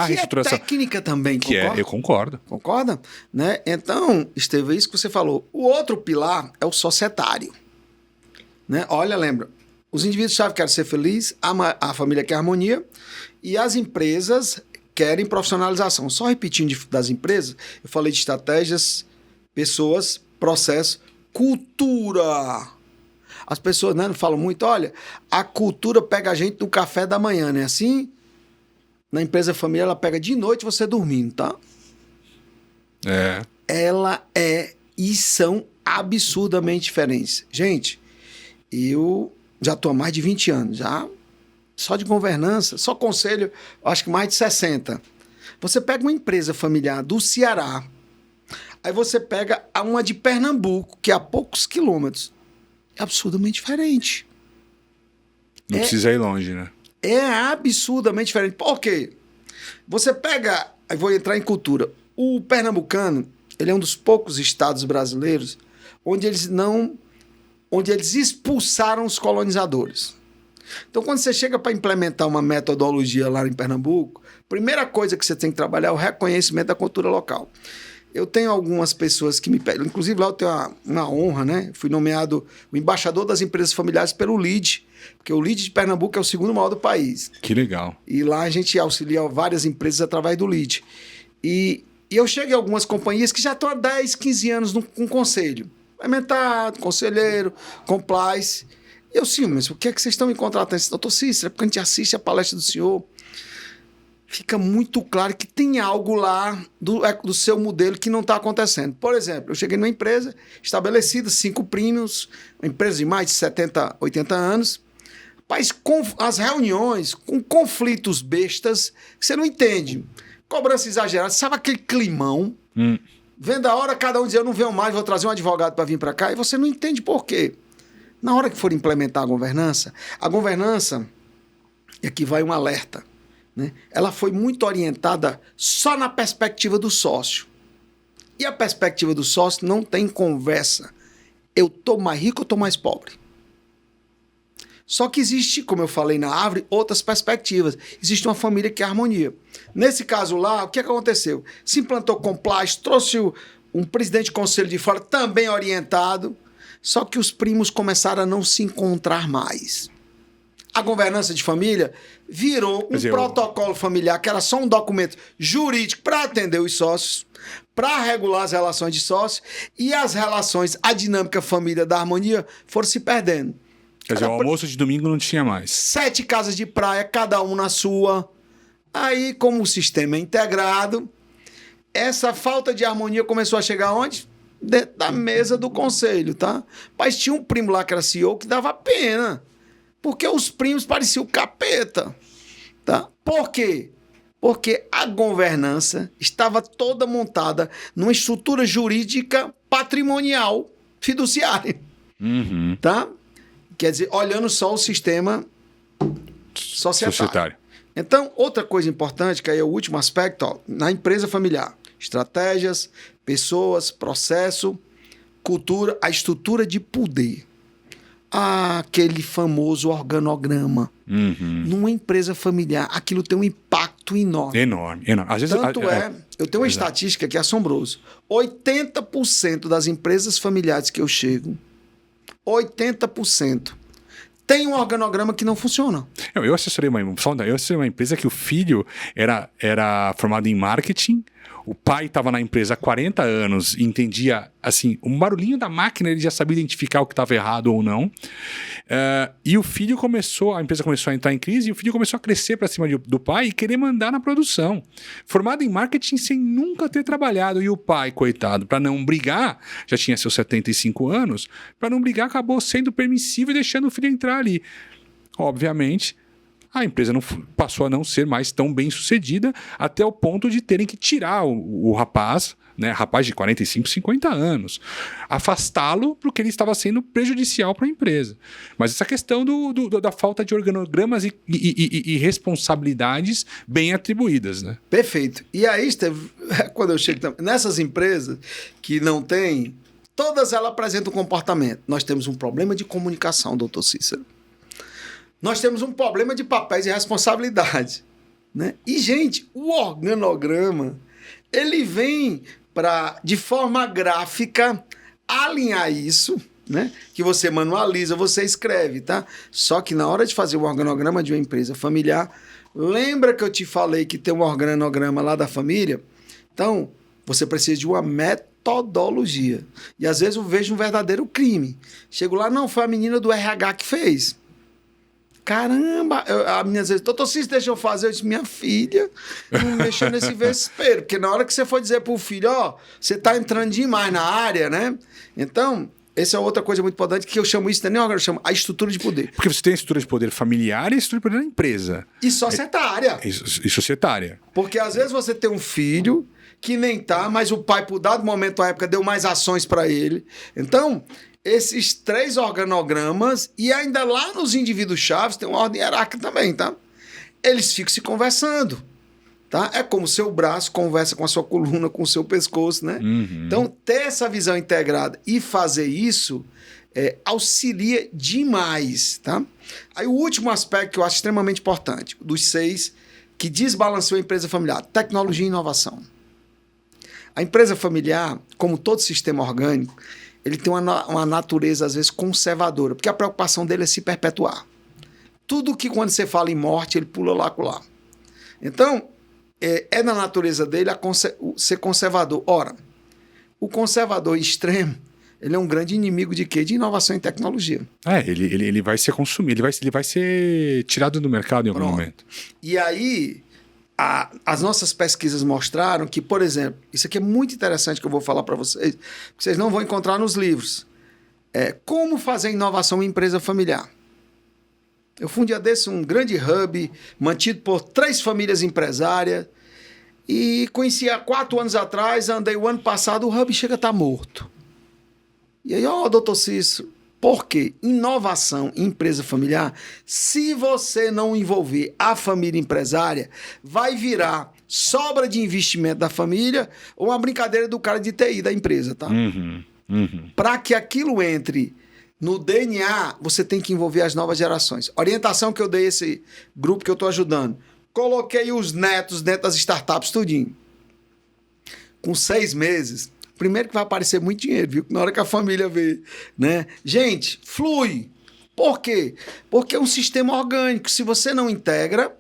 reestruturação. É técnica também, concorda? Eu concordo. Concorda? Né? Então, Estevão, é isso que você falou. O outro pilar é o societário. Né? Olha, lembra, os indivíduos-chave querem ser felizes, a família quer harmonia e as empresas querem profissionalização. Só repetindo das empresas, eu falei de estratégias, pessoas, processo, cultura. As pessoas, né, não falam muito, olha, a cultura pega a gente no café da manhã, né? Assim, na empresa familiar, ela pega de noite você dormindo, tá? Ela e são absurdamente diferentes. Gente, eu já estou há mais de 20 anos, já só de governança, só conselho, acho que mais de 60. Você pega uma empresa familiar do Ceará, aí você pega uma de Pernambuco, que é a poucos quilômetros. É absurdamente diferente. Não precisa ir longe, né? É absurdamente diferente. Por quê? Você pega... Aí vou entrar em cultura. O pernambucano, ele é um dos poucos estados brasileiros onde eles expulsaram os colonizadores. Então, quando você chega para implementar uma metodologia lá em Pernambuco, a primeira coisa que você tem que trabalhar é o reconhecimento da cultura local. Eu tenho algumas pessoas que me pedem, inclusive lá eu tenho uma honra, né? Fui nomeado o embaixador das empresas familiares pelo LEAD, porque o LEAD de Pernambuco é o segundo maior do país. Que legal. E lá a gente auxilia várias empresas através do LEAD. E eu chego em algumas companhias que já estão há 10, 15 anos com conselho. implementado, conselheiro, compliance. E eu, sim, mas o que é que vocês estão me contratando? Doutor Cícero, é porque a gente assiste a palestra do senhor, fica muito claro que tem algo lá do seu modelo que não está acontecendo. Por exemplo, eu cheguei numa empresa estabelecida, 5 prêmios, uma empresa de mais de 70, 80 anos, mas com as reuniões, com conflitos bestas, que você não entende. Cobrança exagerada, sabe aquele climão? Vendo a hora, cada um diz, eu não venho mais, vou trazer um advogado para vir para cá, e você não entende por quê. Na hora que for implementar a governança, e aqui vai um alerta, né? Ela foi muito orientada só na perspectiva do sócio. E a perspectiva do sócio não tem conversa. Eu estou mais rico ou estou mais pobre? Só que existe, como eu falei na árvore, outras perspectivas. Existe uma família que é harmonia. Nesse caso lá, o que aconteceu? Se implantou compliance, trouxe um presidente de conselho de fora também orientado, só que os primos começaram a não se encontrar mais. A governança de família virou um protocolo familiar, que era só um documento jurídico para atender os sócios, para regular as relações de sócios, e as relações, a dinâmica família da harmonia foram se perdendo. Quer dizer, o almoço de domingo não tinha mais. 7 casas de praia, cada um na sua. Aí, como o sistema é integrado, essa falta de harmonia começou a chegar onde? Dentro da mesa do conselho, tá? Mas tinha um primo lá que era CEO que dava pena. Porque os primos pareciam capeta, tá? Por quê? Porque a governança estava toda montada numa estrutura jurídica patrimonial fiduciária, tá? Quer dizer, olhando só o sistema societário. Então, outra coisa importante, que aí é o último aspecto, ó, na empresa familiar, estratégias, pessoas, processo, cultura, a estrutura de poder. Aquele famoso organograma. Numa empresa familiar, aquilo tem um impacto enorme. Enorme. Às vezes, eu tenho uma estatística que é assombrosa. 80% das empresas familiares que eu chego, 80%, tem um organograma que não funciona. Eu assessorei uma empresa que o filho era formado em marketing. O pai estava na empresa há 40 anos e entendia, assim, um barulhinho da máquina, ele já sabia identificar o que estava errado ou não. E o filho a empresa começou a entrar em crise e o filho começou a crescer para cima do pai e querer mandar na produção. Formado em marketing sem nunca ter trabalhado. E o pai, coitado, para não brigar, já tinha seus 75 anos, para não brigar acabou sendo permissivo e deixando o filho entrar ali. Obviamente, a empresa passou a não ser mais tão bem sucedida até o ponto de terem que tirar o rapaz, né, rapaz de 45, 50 anos, afastá-lo porque ele estava sendo prejudicial para a empresa. Mas essa questão da falta de organogramas e responsabilidades bem atribuídas, né? Perfeito. E aí, Steve, quando eu chego nessas empresas que não tem, todas elas apresentam um comportamento. Nós temos um problema de comunicação, doutor Cícero. Nós temos um problema de papéis e responsabilidade, né? E, gente, o organograma, ele vem para, de forma gráfica, alinhar isso, né? Que você manualiza, você escreve, tá? Só que na hora de fazer o organograma de uma empresa familiar, lembra que eu te falei que tem um organograma lá da família? Então, você precisa de uma metodologia. E, às vezes, eu vejo um verdadeiro crime. Chego lá, não, foi a menina do RH que fez. Caramba, a menina às vezes, doutor Cícero, deixa eu fazer. Eu disse, minha filha, não mexa nesse vespeiro. Porque na hora que você for dizer pro filho, ó, você tá entrando demais na área, né? Então, essa é outra coisa muito importante, que eu chamo isso, não é nem eu chamo a estrutura de poder. Porque você tem a estrutura de poder familiar e a estrutura de poder da empresa. E societária. E societária. Porque às vezes você tem um filho que nem tá, mas o pai, por dado momento, à época, deu mais ações para ele. Então, esses 3 organogramas, e ainda lá nos indivíduos chaves, tem uma ordem hierárquica também, tá? Eles ficam se conversando, tá? É como o seu braço conversa com a sua coluna, com o seu pescoço, né? Então, ter essa visão integrada e fazer isso auxilia demais, tá? Aí o último aspecto que eu acho extremamente importante, dos 6, que desbalanceou a empresa familiar, tecnologia e inovação. A empresa familiar, como todo sistema orgânico, ele tem uma natureza, às vezes, conservadora, porque a preocupação dele é se perpetuar. Tudo que, quando você fala em morte, ele pula lá com lá. Então, é na natureza dele ser conservador. Ora, o conservador extremo, ele é um grande inimigo de quê? De inovação e tecnologia. Ele vai ser consumido, ele vai ser tirado do mercado em algum momento. E aí, as nossas pesquisas mostraram que, por exemplo, isso aqui é muito interessante que eu vou falar para vocês, que vocês não vão encontrar nos livros. Como fazer inovação em empresa familiar. Eu fui um dia desse um grande hub, mantido por 3 famílias empresárias, e conheci há 4 anos atrás, andei o ano passado, o hub chega a estar morto. E aí, doutor Cícero, por quê? Inovação em empresa familiar, se você não envolver a família empresária, vai virar sobra de investimento da família ou uma brincadeira do cara de TI da empresa, tá? Para que aquilo entre no DNA, você tem que envolver as novas gerações. Orientação que eu dei a esse grupo que eu estou ajudando. Coloquei os netos dentro das startups, tudinho. Com 6 meses, primeiro que vai aparecer muito dinheiro, viu? Na hora que a família vê, né? Gente, flui. Por quê? Porque é um sistema orgânico. Se você não integra,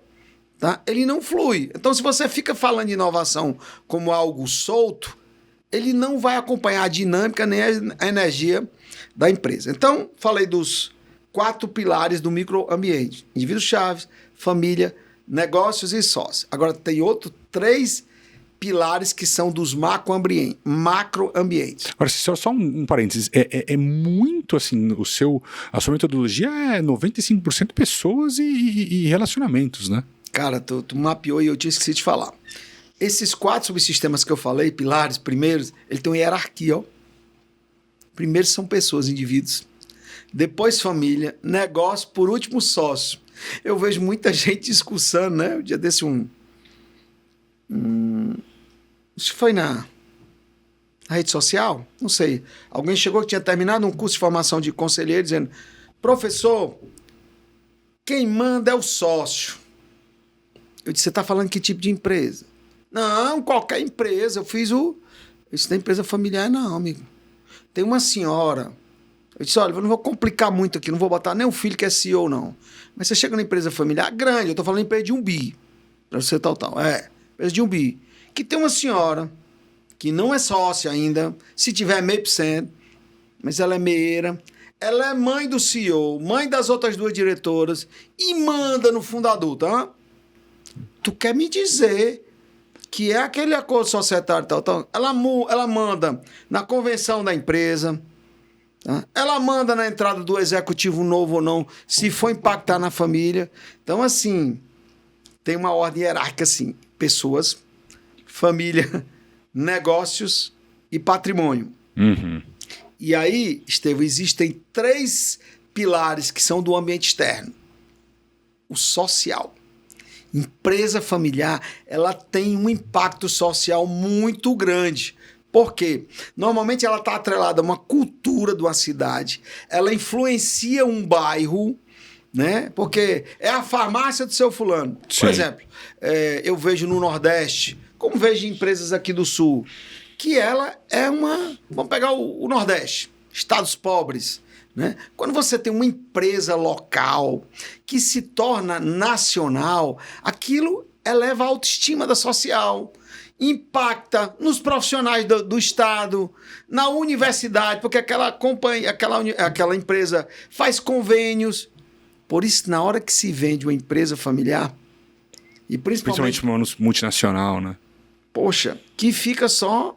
tá? Ele não flui. Então, se você fica falando de inovação como algo solto, ele não vai acompanhar a dinâmica nem a energia da empresa. Então, falei dos 4 pilares do microambiente. Indivíduo-chave, família, negócios e sócio. Agora, tem 3 pilares que são dos macroambientes. Agora, só um parênteses. É muito assim, a sua metodologia é 95% pessoas e relacionamentos, né? Cara, tu mapeou e eu tinha esquecido de falar. Esses 4 subsistemas que eu falei, pilares, primeiros, ele tem uma hierarquia, ó. Primeiro são pessoas, indivíduos. Depois família, negócio, por último sócio. Eu vejo muita gente discussando, né? O dia desse acho que foi na rede social, não sei. Alguém chegou que tinha terminado um curso de formação de conselheiro dizendo: professor, quem manda é o sócio. Eu disse: você está falando que tipo de empresa? Não, qualquer empresa. Eu fiz isso da empresa familiar, não, amigo. Tem uma senhora. Eu disse: olha, eu não vou complicar muito aqui, não vou botar nem o filho que é CEO, não. Mas você chega numa empresa familiar grande, eu estou falando em empresa de 1 bi. Para você tal. Empresa de 1 bi. Que tem uma senhora que não é sócia ainda, se tiver 0,5%, mas ela é meieira. Ela é mãe do CEO, mãe das outras 2 diretoras e manda no fundador, tá? Tu quer me dizer que é aquele acordo societário tal. Ela manda na convenção da empresa, tá? Ela manda na entrada do executivo novo ou não, se for impactar na família. Então, assim, tem uma ordem hierárquica, assim, pessoas, família, negócios e patrimônio. E aí, Estevão, existem 3 pilares que são do ambiente externo. O social. Empresa familiar, ela tem um impacto social muito grande. Por quê? Normalmente ela está atrelada a uma cultura de uma cidade, ela influencia um bairro, né? Porque é a farmácia do seu fulano. Sim. Por exemplo, eu vejo no Nordeste, como vejo em empresas aqui do Sul, que ela é uma... Vamos pegar o Nordeste, estados pobres, né? Quando você tem uma empresa local que se torna nacional, aquilo eleva a autoestima da social, impacta nos profissionais do Estado, na universidade, porque aquela empresa faz convênios. Por isso, na hora que se vende uma empresa familiar, e principalmente uma multinacional, né? Poxa, que fica só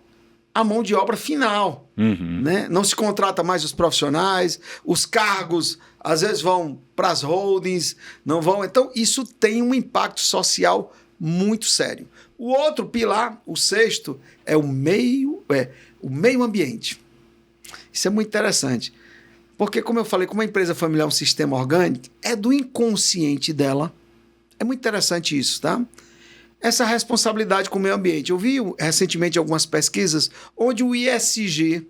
a mão de obra final, né? Não se contrata mais os profissionais, os cargos às vezes vão para as holdings, não vão. Então, isso tem um impacto social muito sério. O outro pilar, o 6º, é o meio ambiente. Isso é muito interessante. Porque, como eu falei, como a empresa familiar é um sistema orgânico, é do inconsciente dela. É muito interessante isso, tá? Essa responsabilidade com o meio ambiente. Eu vi recentemente algumas pesquisas onde o ESG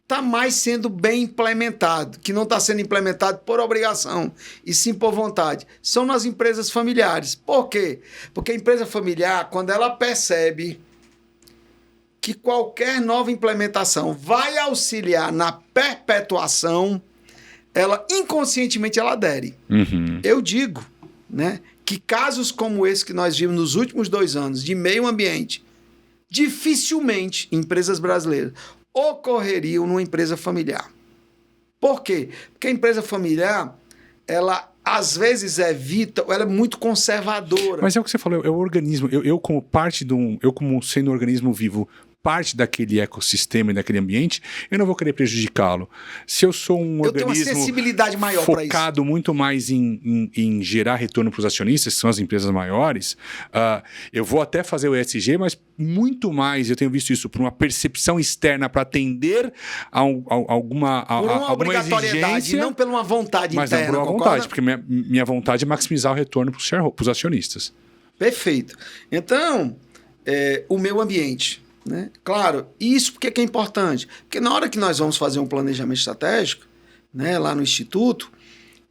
está mais sendo bem implementado, que não está sendo implementado por obrigação, e sim por vontade. São nas empresas familiares. Por quê? Porque a empresa familiar, quando ela percebe que qualquer nova implementação vai auxiliar na perpetuação, ela inconscientemente ela adere. Eu digo, né, que casos como esse que nós vimos nos últimos 2 anos de meio ambiente, dificilmente empresas brasileiras ocorreriam numa empresa familiar. Por quê? Porque a empresa familiar, ela às vezes evita, ela é muito conservadora. Mas é o que você falou, é o organismo. Eu como parte eu como sendo um organismo vivo, parte daquele ecossistema e daquele ambiente, eu não vou querer prejudicá-lo. Se eu sou um organismo tenho uma sensibilidade maior para isso. Focado muito mais em gerar retorno para os acionistas, que são as empresas maiores, eu vou até fazer o ESG, mas muito mais, eu tenho visto isso, por uma percepção externa para atender a alguma obrigatoriedade, exigência, não por uma vontade mas interna. Mas não por uma concorda? vontade, porque minha vontade é maximizar o retorno para os acionistas. Perfeito. Então, o meu ambiente, né? Claro, isso porque é importante. Porque na hora que nós vamos fazer um planejamento estratégico, né, lá no Instituto,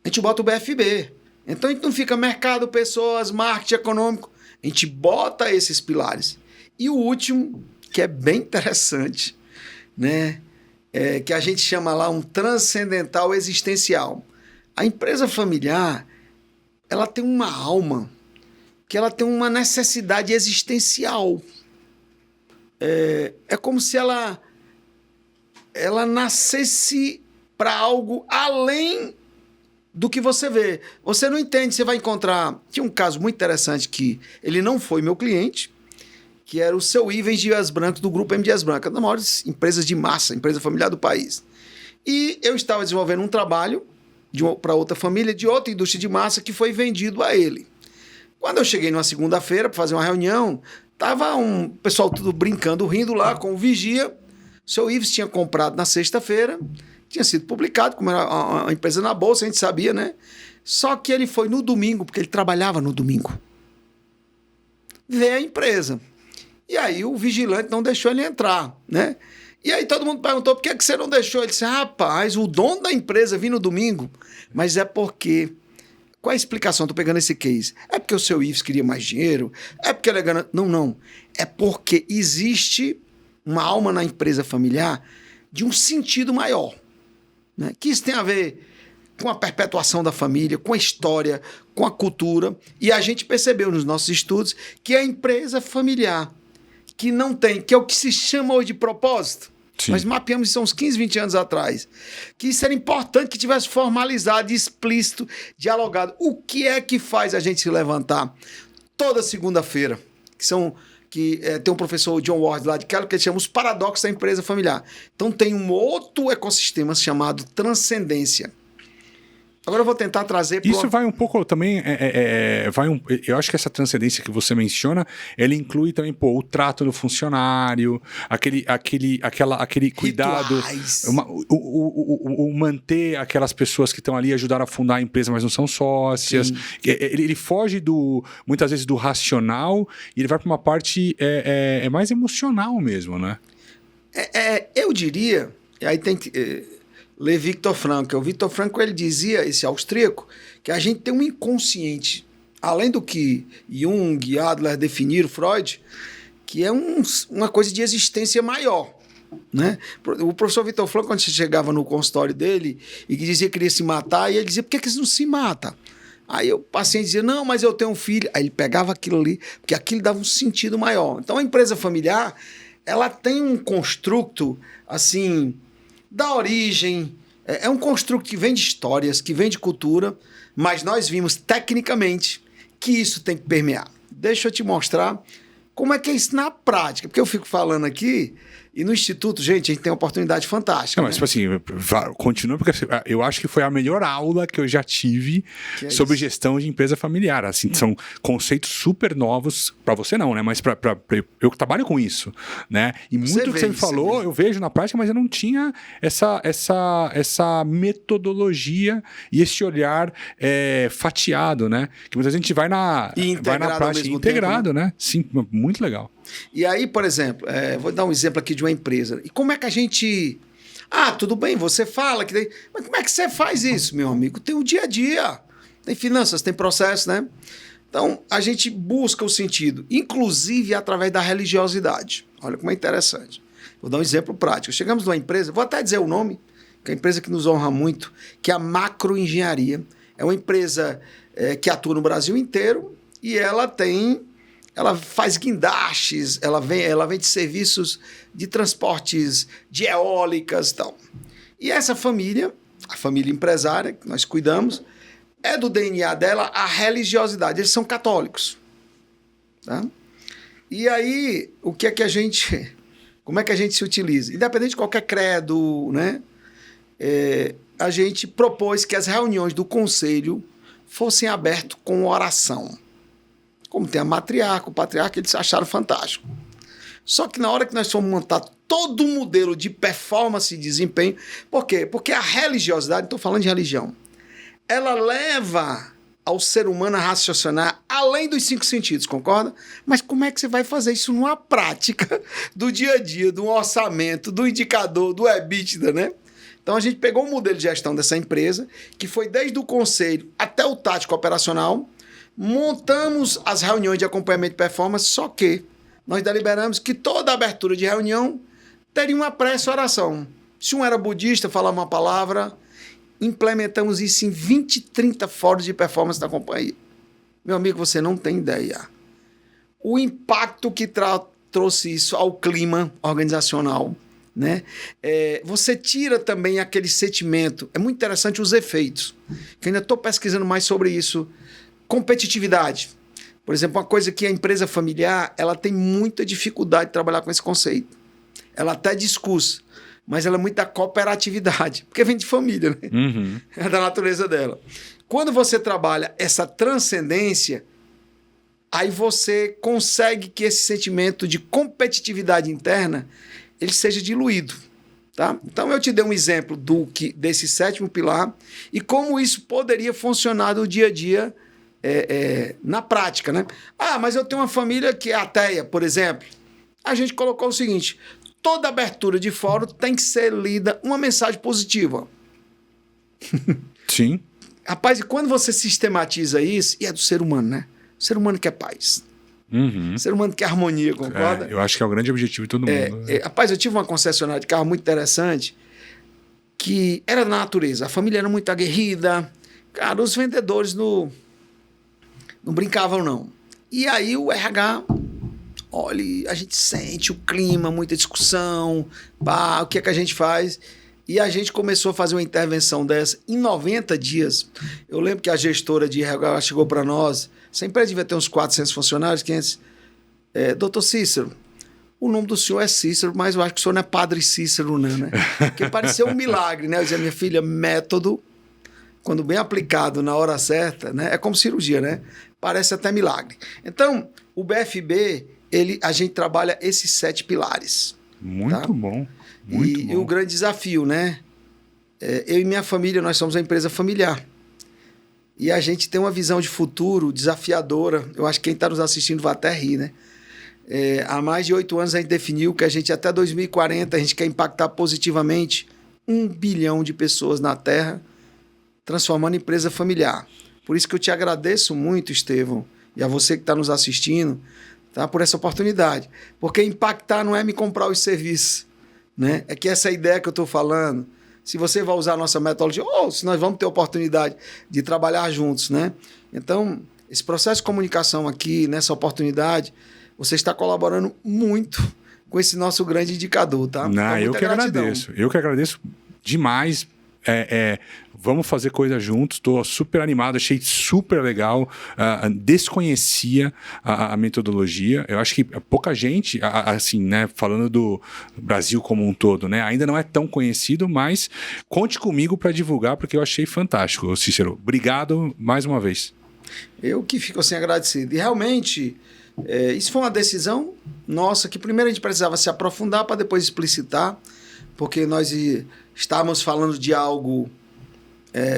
a gente bota o BFB. Então a gente não fica mercado, pessoas, marketing econômico. A gente bota esses pilares. E o último, que é bem interessante, né, que a gente chama lá um transcendental existencial. A empresa familiar, ela tem uma alma, que ela tem uma necessidade existencial. É como se ela nascesse para algo além do que você vê. Você não entende, você vai encontrar... Tinha um caso muito interessante que ele não foi meu cliente, que era o seu Ivens Dias Branco, do grupo M. Dias Branco, uma das maiores empresas de massa, empresa familiar do país. E eu estava desenvolvendo um trabalho para outra família, de outra indústria de massa, que foi vendido a ele. Quando eu cheguei numa segunda-feira para fazer uma reunião, tava um pessoal tudo brincando, rindo lá com o vigia. O seu Ives tinha comprado na sexta-feira, tinha sido publicado, como era uma empresa na bolsa, a gente sabia, né? Só que ele foi no domingo, porque ele trabalhava no domingo, ver a empresa. E aí o vigilante não deixou ele entrar, né? E aí todo mundo perguntou, por que você não deixou? Ele disse, rapaz, o dono da empresa vir no domingo. Mas é porque... Qual é a explicação? Estou pegando esse case. É porque o seu Ives queria mais dinheiro? É porque ele é ganhador? Não. É porque existe uma alma na empresa familiar de um sentido maior, né? Que isso tem a ver com a perpetuação da família, com a história, com a cultura. E a gente percebeu nos nossos estudos que a empresa familiar que não tem, que é o que se chama hoje de propósito, sim, nós mapeamos isso há uns 15, 20 anos atrás, que isso era importante que tivesse formalizado, explícito, dialogado. O que é que faz a gente se levantar toda segunda-feira? Tem um professor John Ward lá de Kellogg que ele chama os paradoxos da empresa familiar. Então tem um outro ecossistema chamado transcendência. Agora eu vou tentar trazer... Isso vai um pouco também... eu acho que essa transcendência que você menciona, ele inclui também o trato do funcionário, aquele cuidado... O manter aquelas pessoas que estão ali, ajudaram a fundar a empresa, mas não são sócias. Ele foge, muitas vezes, do racional e ele vai para uma parte mais emocional mesmo, né? Eu diria... Aí tem que... ler Viktor Frankl. O Viktor Frankl, ele dizia, esse austríaco, que a gente tem um inconsciente, além do que Jung, Adler definiram, Freud, que é uma coisa de existência maior, né? O professor Viktor Frankl, quando você chegava no consultório dele e que dizia que queria se matar, e ele dizia, por que você não se mata? Aí o paciente dizia, não, mas eu tenho um filho. Aí ele pegava aquilo ali, porque aquilo dava um sentido maior. Então a empresa familiar, ela tem um construto, assim... da origem, é um construto que vem de histórias, que vem de cultura, mas nós vimos tecnicamente que isso tem que permear. Deixa eu te mostrar como é que é isso na prática, porque eu fico falando aqui e no Instituto, gente, a gente tem uma oportunidade fantástica. Não, mas, né? Tipo assim, continua, porque eu acho que foi a melhor aula que eu já tive sobre gestão de empresa familiar. Assim, são conceitos super novos, para você não, né? Mas eu que trabalho com isso, né? E muito do que você me falou, eu vejo na prática, mas eu não tinha essa metodologia e esse olhar fatiado, né? Que muita gente vai na prática integrado, né? Sim, muito legal. E aí, por exemplo, vou dar um exemplo aqui de uma empresa. E como é que a gente... tudo bem, você fala que... Mas como é que você faz isso, meu amigo? Tem o dia a dia. Tem finanças, tem processo, né? Então, a gente busca o sentido, inclusive através da religiosidade. Olha como é interessante. Vou dar um exemplo prático. Chegamos numa empresa, vou até dizer o nome, que é uma empresa que nos honra muito, que é a Macroengenharia. É uma empresa que atua no Brasil inteiro e ela tem ela faz guindastes, ela vende serviços de transportes de eólicas e tal. E essa família, a família empresária, que nós cuidamos, é do DNA dela a religiosidade. Eles são católicos. Tá? E aí, como é que a gente se utiliza? Independente de qualquer credo, né? A gente propôs que as reuniões do conselho fossem abertas com oração. Como tem a matriarca, o patriarca, eles acharam fantástico. Só que na hora que nós fomos montar todo um modelo de performance e desempenho, por quê? Porque a religiosidade, estou falando de religião, ela leva ao ser humano a raciocinar além dos 5 sentidos, concorda? Mas como é que você vai fazer isso numa prática do dia a dia, do orçamento, do indicador, do EBITDA, né? Então a gente pegou o modelo de gestão dessa empresa, que foi desde o conselho até o tático operacional, montamos as reuniões de acompanhamento de performance, só que nós deliberamos que toda abertura de reunião teria uma prece e oração. Se um era budista, falava uma palavra, implementamos isso em 20, 30 fóruns de performance da companhia. Meu amigo, você não tem ideia. O impacto que trouxe isso ao clima organizacional, né? Você tira também aquele sentimento. É muito interessante os efeitos, que eu ainda estou pesquisando mais sobre isso. Competitividade. Por exemplo, uma coisa que a empresa familiar ela tem muita dificuldade de trabalhar com esse conceito. Ela até discursa, mas ela é muito da cooperatividade, porque vem de família, né? Uhum. É da natureza dela. Quando você trabalha essa transcendência, aí você consegue que esse sentimento de competitividade interna ele seja diluído. Tá? Então eu te dei um exemplo desse 7º pilar e como isso poderia funcionar no dia a dia na prática, né? Mas eu tenho uma família que é ateia, por exemplo. A gente colocou o seguinte: toda abertura de fórum tem que ser lida uma mensagem positiva. Sim. Rapaz, e quando você sistematiza isso, e é do ser humano, né? O ser humano quer paz. Uhum. O ser humano quer harmonia, concorda? Eu acho que é o grande objetivo de todo mundo. Rapaz, eu tive uma concessionária de carro muito interessante que era da natureza. A família era muito aguerrida. Cara, os vendedores não brincavam, não. E aí o RH, olha, a gente sente o clima, muita discussão, o que é que a gente faz? E a gente começou a fazer uma intervenção dessa em 90 dias. Eu lembro que a gestora de RH chegou para nós, essa empresa devia ter uns 400 funcionários, 500. Doutor Cícero, o nome do senhor é Cícero, mas eu acho que o senhor não é Padre Cícero, não, né? Porque pareceu um milagre, né? Eu dizia, minha filha, método, quando bem aplicado na hora certa, né? É como cirurgia, né? Parece até milagre. Então, o BFB, a gente trabalha esses 7 pilares. Muito tá? bom. Muito bom. E o grande desafio, né? Eu e minha família, nós somos uma empresa familiar. E a gente tem uma visão de futuro desafiadora. Eu acho que quem está nos assistindo vai até rir, né? Há mais de 8 anos a gente definiu que a gente até 2040 a gente quer impactar positivamente 1 bilhão de pessoas na Terra, transformando empresa familiar. Por isso que eu te agradeço muito, Estevão, e a você que está nos assistindo, tá, por essa oportunidade. Porque impactar não é me comprar os serviços, né? É que essa ideia que eu estou falando, se você vai usar a nossa metodologia, ou se nós vamos ter oportunidade de trabalhar juntos, né? Então, esse processo de comunicação aqui, nessa oportunidade, você está colaborando muito com esse nosso grande indicador, tá? Não, eu que agradeço. Eu que agradeço demais. Vamos fazer coisa juntos, estou super animado, achei super legal, desconhecia a metodologia. Eu acho que pouca gente, assim, né, falando do Brasil como um todo, né, ainda não é tão conhecido, mas conte comigo para divulgar, porque eu achei fantástico, Cícero. Obrigado mais uma vez. Eu que fico assim agradecido. E realmente, isso foi uma decisão nossa, que primeiro a gente precisava se aprofundar para depois explicitar, porque nós estávamos falando de algo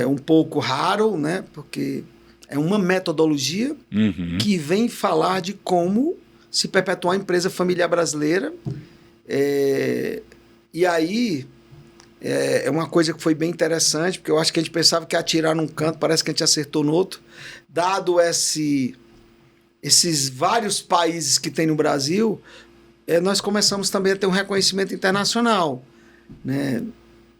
um pouco raro, né? Porque é uma metodologia que vem falar de como se perpetuar a empresa familiar brasileira. E aí é uma coisa que foi bem interessante, porque eu acho que a gente pensava que ia atirar num canto, parece que a gente acertou no outro. Dado esses vários países que tem no Brasil, nós começamos também a ter um reconhecimento internacional, né?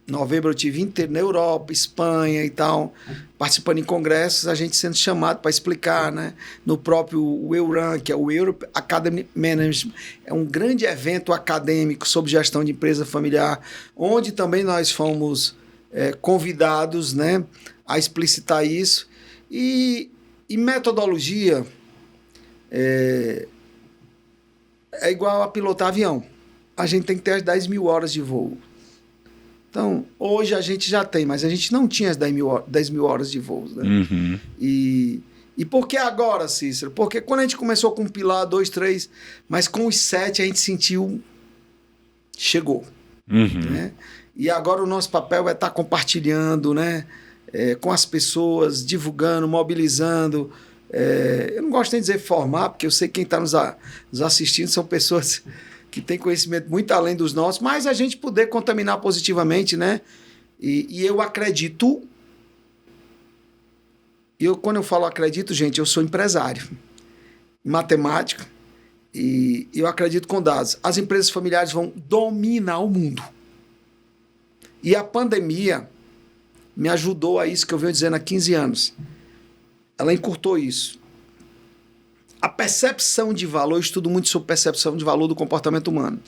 novembro eu tive inteiro na Europa, Espanha e tal, participando em congressos, a gente sendo chamado para explicar, né? No próprio EURAM, que é o Europe Academy Management, é um grande evento acadêmico sobre gestão de empresa familiar, onde também nós fomos convidados, né, a explicitar isso. E metodologia é igual a pilotar avião. A gente tem que ter as 10 mil horas de voo. Então, hoje a gente já tem, mas a gente não tinha as 10 mil horas de voo. Né? Uhum. E por que agora, Cícero? Porque quando a gente começou com um pilar, 2, 3, mas com os 7 a gente sentiu, chegou. Uhum. Né? E agora o nosso papel é estar compartilhando, né? Com as pessoas, divulgando, mobilizando. Eu não gosto nem de dizer formar, porque eu sei que quem está nos assistindo são pessoas que têm conhecimento muito além dos nossos, mas a gente poder contaminar positivamente, né? E eu acredito, quando eu falo acredito, gente, eu sou empresário, matemático, e eu acredito com dados. As empresas familiares vão dominar o mundo. E a pandemia me ajudou a isso que eu venho dizendo há 15 anos. Ela encurtou isso. A percepção de valor, eu estudo muito sobre percepção de valor do comportamento humano.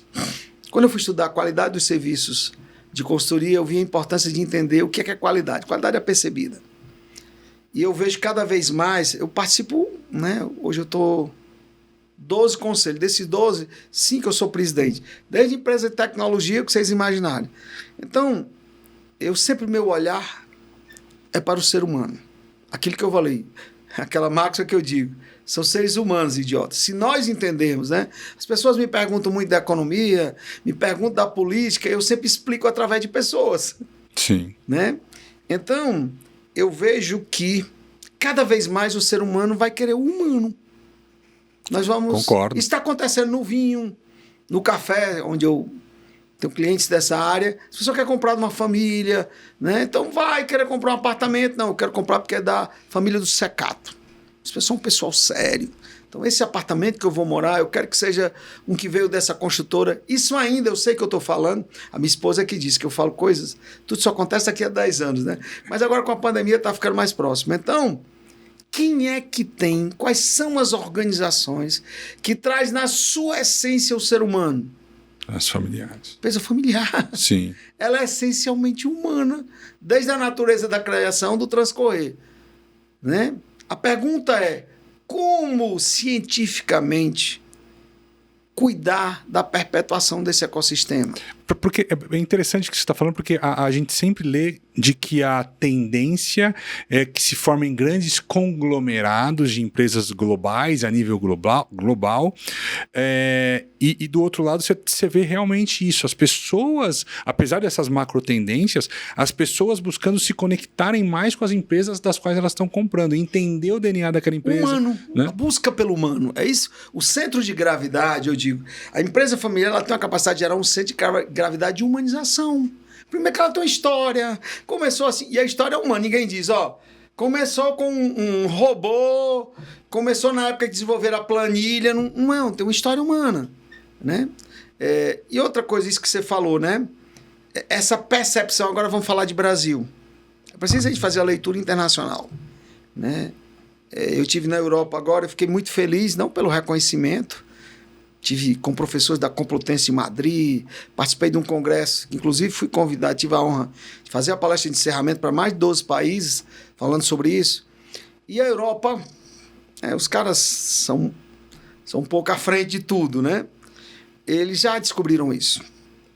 Quando eu fui estudar a qualidade dos serviços de consultoria, eu vi a importância de entender o que é qualidade. Qualidade é percebida. E eu vejo cada vez mais, eu participo, né? Hoje eu estou 12 conselhos. Desses 12, 5 eu sou presidente. Desde empresa de tecnologia, que vocês imaginarem. Então, meu olhar é para o ser humano. Aquilo que eu falei, aquela máxima que eu digo, são seres humanos, idiotas. Se nós entendermos, né? As pessoas me perguntam muito da economia, me perguntam da política, eu sempre explico através de pessoas. Sim. Né? Então, eu vejo que cada vez mais o ser humano vai querer o humano. Nós vamos... Concordo. Isso está acontecendo no vinho, no café, onde eu tenho clientes dessa área. Se a pessoa quer comprar de uma família, né? Então vai querer comprar um apartamento. Não, eu quero comprar porque é da família do Secato. As pessoas são um pessoal sério. Então esse apartamento que eu vou morar, eu quero que seja um que veio dessa construtora. Isso ainda eu sei que eu estou falando. A minha esposa é que disse que eu falo coisas. Tudo só acontece daqui a 10 anos, né? Mas agora com a pandemia está ficando mais próximo. Então, quem é que tem, quais são as organizações que traz na sua essência o ser humano? As familiares. Empresa familiar. Sim. Ela é essencialmente humana, desde a natureza da criação, do transcorrer. Né? A pergunta é, como cientificamente cuidar da perpetuação desse ecossistema? Porque é interessante o que você está falando, porque a gente sempre lê de que a tendência é que se formem grandes conglomerados de empresas globais, a nível global, e do outro lado você vê realmente isso. As pessoas, apesar dessas macro tendências, as pessoas buscando se conectarem mais com as empresas das quais elas estão comprando, entender o DNA daquela empresa. Humano, né? A busca pelo humano, é isso. O centro de gravidade, eu digo, a empresa familiar ela tem uma capacidade de gerar um centro de gravidade de humanização. Primeiro que ela tem uma história, começou assim, e a história é humana, ninguém diz, começou com um robô, começou na época que desenvolveram a planilha, não, tem uma história humana, né? E outra coisa, isso que você falou, né? Essa percepção, agora vamos falar de Brasil. É preciso a gente fazer a leitura internacional, né? Eu estive na Europa agora, eu fiquei muito feliz, não pelo reconhecimento, tive com professores da Complutense em Madrid, participei de um congresso, inclusive fui convidado, tive a honra de fazer a palestra de encerramento para mais de 12 países, falando sobre isso. E a Europa, os caras são um pouco à frente de tudo, né? Eles já descobriram isso.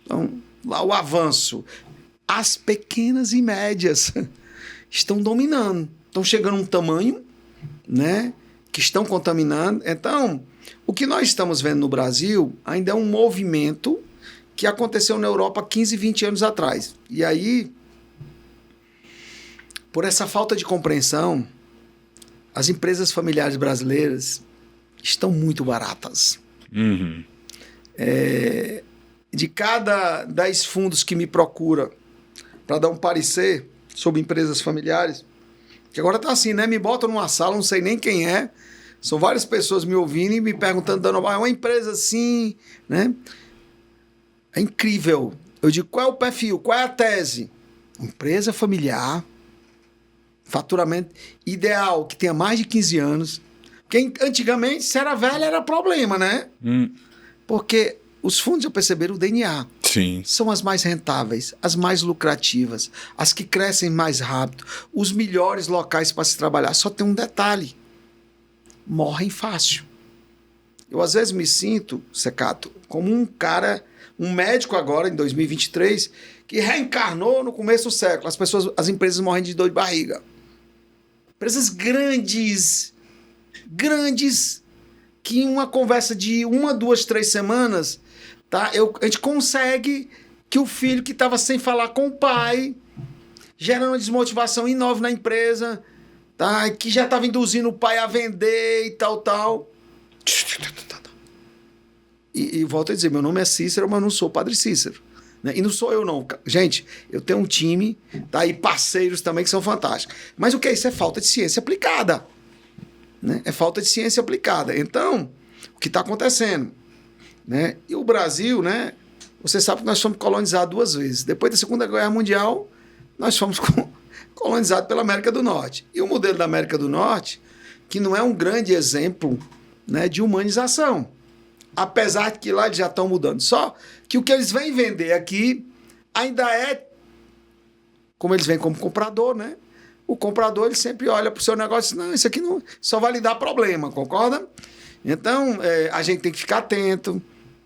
Então, lá o avanço, as pequenas e médias estão dominando, estão chegando a um tamanho, né, que estão contaminando. Então, o que nós estamos vendo no Brasil ainda é um movimento que aconteceu na Europa 15, 20 anos atrás. E aí, por essa falta de compreensão, as empresas familiares brasileiras estão muito baratas. Uhum. De cada 10 fundos que me procura para dar um parecer sobre empresas familiares, que agora está assim, né? Me botam numa sala, não sei nem quem é, são várias pessoas me ouvindo e me perguntando, é uma empresa assim, né? É incrível Eu digo, qual é o perfil? Qual é a tese? Empresa familiar, faturamento ideal, que tenha mais de 15 anos. Porque antigamente, se era velha, era problema, né? Porque os fundos já perceberam o DNA. Sim. São as mais rentáveis, as mais lucrativas, as que crescem mais rápido, os melhores locais para se trabalhar. Só tem um detalhe: morrem fácil. Eu às vezes me sinto, Secato, como um cara, um médico agora, em 2023, que reencarnou no começo do século. As empresas morrem de dor de barriga. Empresas grandes, que em uma conversa de 1, 2, 3 semanas, tá? A gente consegue que o filho que estava sem falar com o pai, gerando uma desmotivação enorme na empresa, tá? Que já estava induzindo o pai a vender e tal. E volto a dizer, meu nome é Cícero, mas não sou Padre Cícero. Né? E não sou eu, não. Gente, eu tenho um time, tá? E parceiros também que são fantásticos. Mas o que é isso? É falta de ciência aplicada. Né? É falta de ciência aplicada. Então, o que está acontecendo? Né? E o Brasil, né? Você sabe que nós fomos colonizados 2 vezes. Depois da Segunda Guerra Mundial, nós fomos colonizados pela América do Norte. E o modelo da América do Norte, que não é um grande exemplo, né, de humanização. Apesar de que lá eles já estão mudando. Só que o que eles vêm vender aqui ainda é, como eles vêm como comprador, né? O comprador, ele sempre olha para o seu negócio e diz, não, isso aqui não, só vai lhe dar problema, concorda? Então, a gente tem que ficar atento,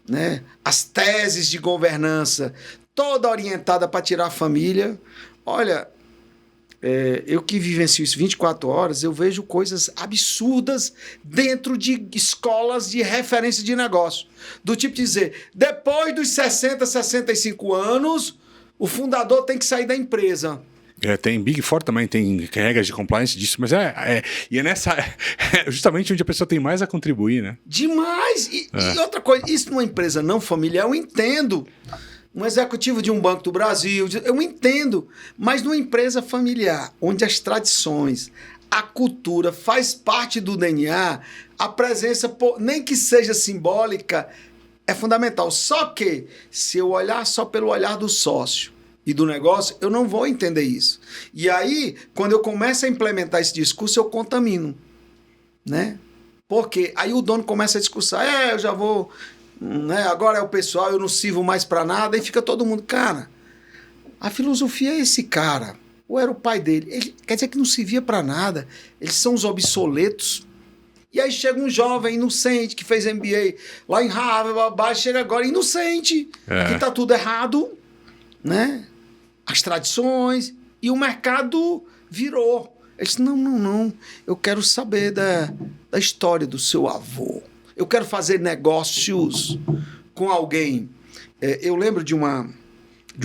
né? As teses de governança, toda orientada para tirar a família. Olha, eu que vivencio isso 24 horas, eu vejo coisas absurdas dentro de escolas de referência de negócio. Do tipo de dizer, depois dos 60, 65 anos, o fundador tem que sair da empresa. Tem Big Four também, tem regras de compliance disso, mas e é nessa. É justamente onde a pessoa tem mais a contribuir, né? Demais! E outra coisa, isso numa empresa não familiar, eu entendo. Um executivo de um Banco do Brasil, eu entendo. Mas numa empresa familiar, onde as tradições, a cultura faz parte do DNA, a presença, nem que seja simbólica, é fundamental. Só que, se eu olhar só pelo olhar do sócio e do negócio, eu não vou entender isso. E aí, quando eu começo a implementar esse discurso, eu contamino. Né? Porque aí o dono começa a discursar, eu já vou... Né? Agora é o pessoal, eu não sirvo mais para nada, e fica todo mundo, cara, a filosofia é esse cara, ou era o pai dele, ele, quer dizer que não servia para nada, eles são os obsoletos. E aí chega um jovem inocente que fez MBA lá em Harvard, chega agora inocente, que tá tudo errado, né? As tradições, e o mercado virou. Ele disse, não, eu quero saber da história do seu avô. Eu quero fazer negócios com alguém. Eu lembro de uma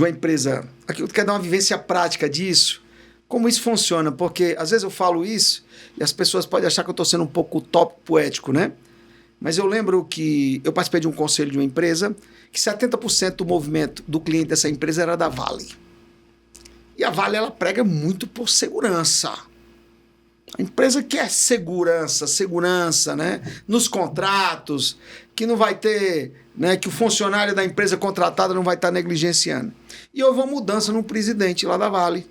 empresa... Aqui eu quero dar uma vivência prática disso. Como isso funciona? Porque às vezes eu falo isso e as pessoas podem achar que eu estou sendo um pouco utópico, poético, né? Mas eu lembro que eu participei de um conselho de uma empresa que 70% do movimento do cliente dessa empresa era da Vale. E a Vale, ela prega muito por segurança. A empresa quer segurança, né? Nos contratos, que não vai ter, né? Que o funcionário da empresa contratada não vai estar negligenciando. E houve uma mudança no presidente lá da Vale.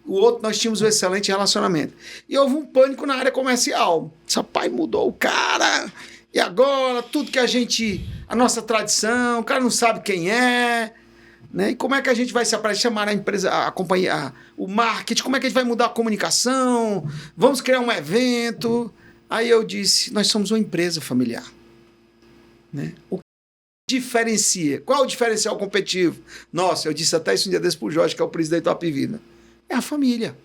O outro, nós tínhamos um excelente relacionamento. E houve um pânico na área comercial. Seu pai mudou o cara, e agora tudo que a nossa tradição, o cara não sabe quem é, né? E como é que a gente vai chamar a empresa, a companhia, o marketing, como é que a gente vai mudar a comunicação? Vamos criar um evento. Aí eu disse, nós somos uma empresa familiar. Né? O que diferencia? Qual é o diferencial competitivo? Nossa, eu disse até isso um dia desse pro Jorge, que é o presidente do Apivida. É a família.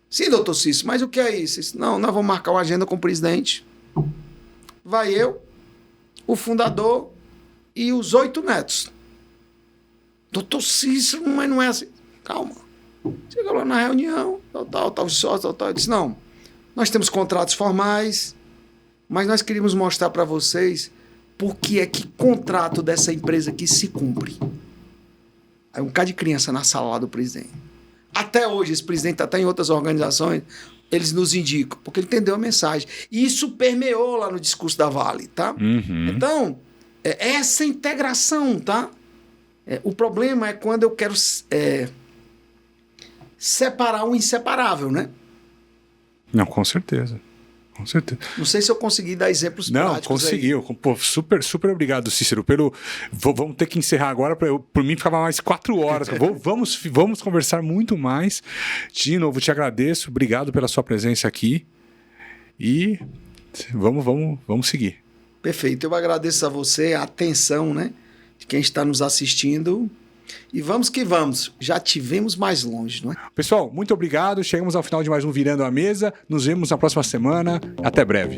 Sim, doutor Cícero, mas o que é isso? Disse, não, nós vamos marcar uma agenda com o presidente. Vai eu, o fundador e os 8 netos. Doutor Cícero, mas não é assim. Calma. Chega lá na reunião, tal, sócio, tal. Eu disse, não, nós temos contratos formais, mas nós queríamos mostrar para vocês por que é que contrato dessa empresa aqui se cumpre. Aí um bocado de criança na sala lá do presidente. Até hoje, esse presidente está em outras organizações, eles nos indicam, porque ele entendeu a mensagem. E isso permeou lá no discurso da Vale, tá? Uhum. Então, essa integração, tá? O problema é quando eu quero separar o inseparável, né? Não, com certeza. Com certeza. Não sei se eu consegui dar exemplos práticos. Não, conseguiu. Pô, super, super obrigado, Cícero. Vamos ter que encerrar agora. Por mim, ficava mais 4 horas. Vamos conversar muito mais. De novo, te agradeço. Obrigado pela sua presença aqui. E vamos seguir. Perfeito. Eu agradeço a você, a atenção, né, de quem está nos assistindo. E vamos que vamos. Já tivemos mais longe, não é? Pessoal, muito obrigado. Chegamos ao final de mais um Virando a Mesa. Nos vemos na próxima semana. Até breve.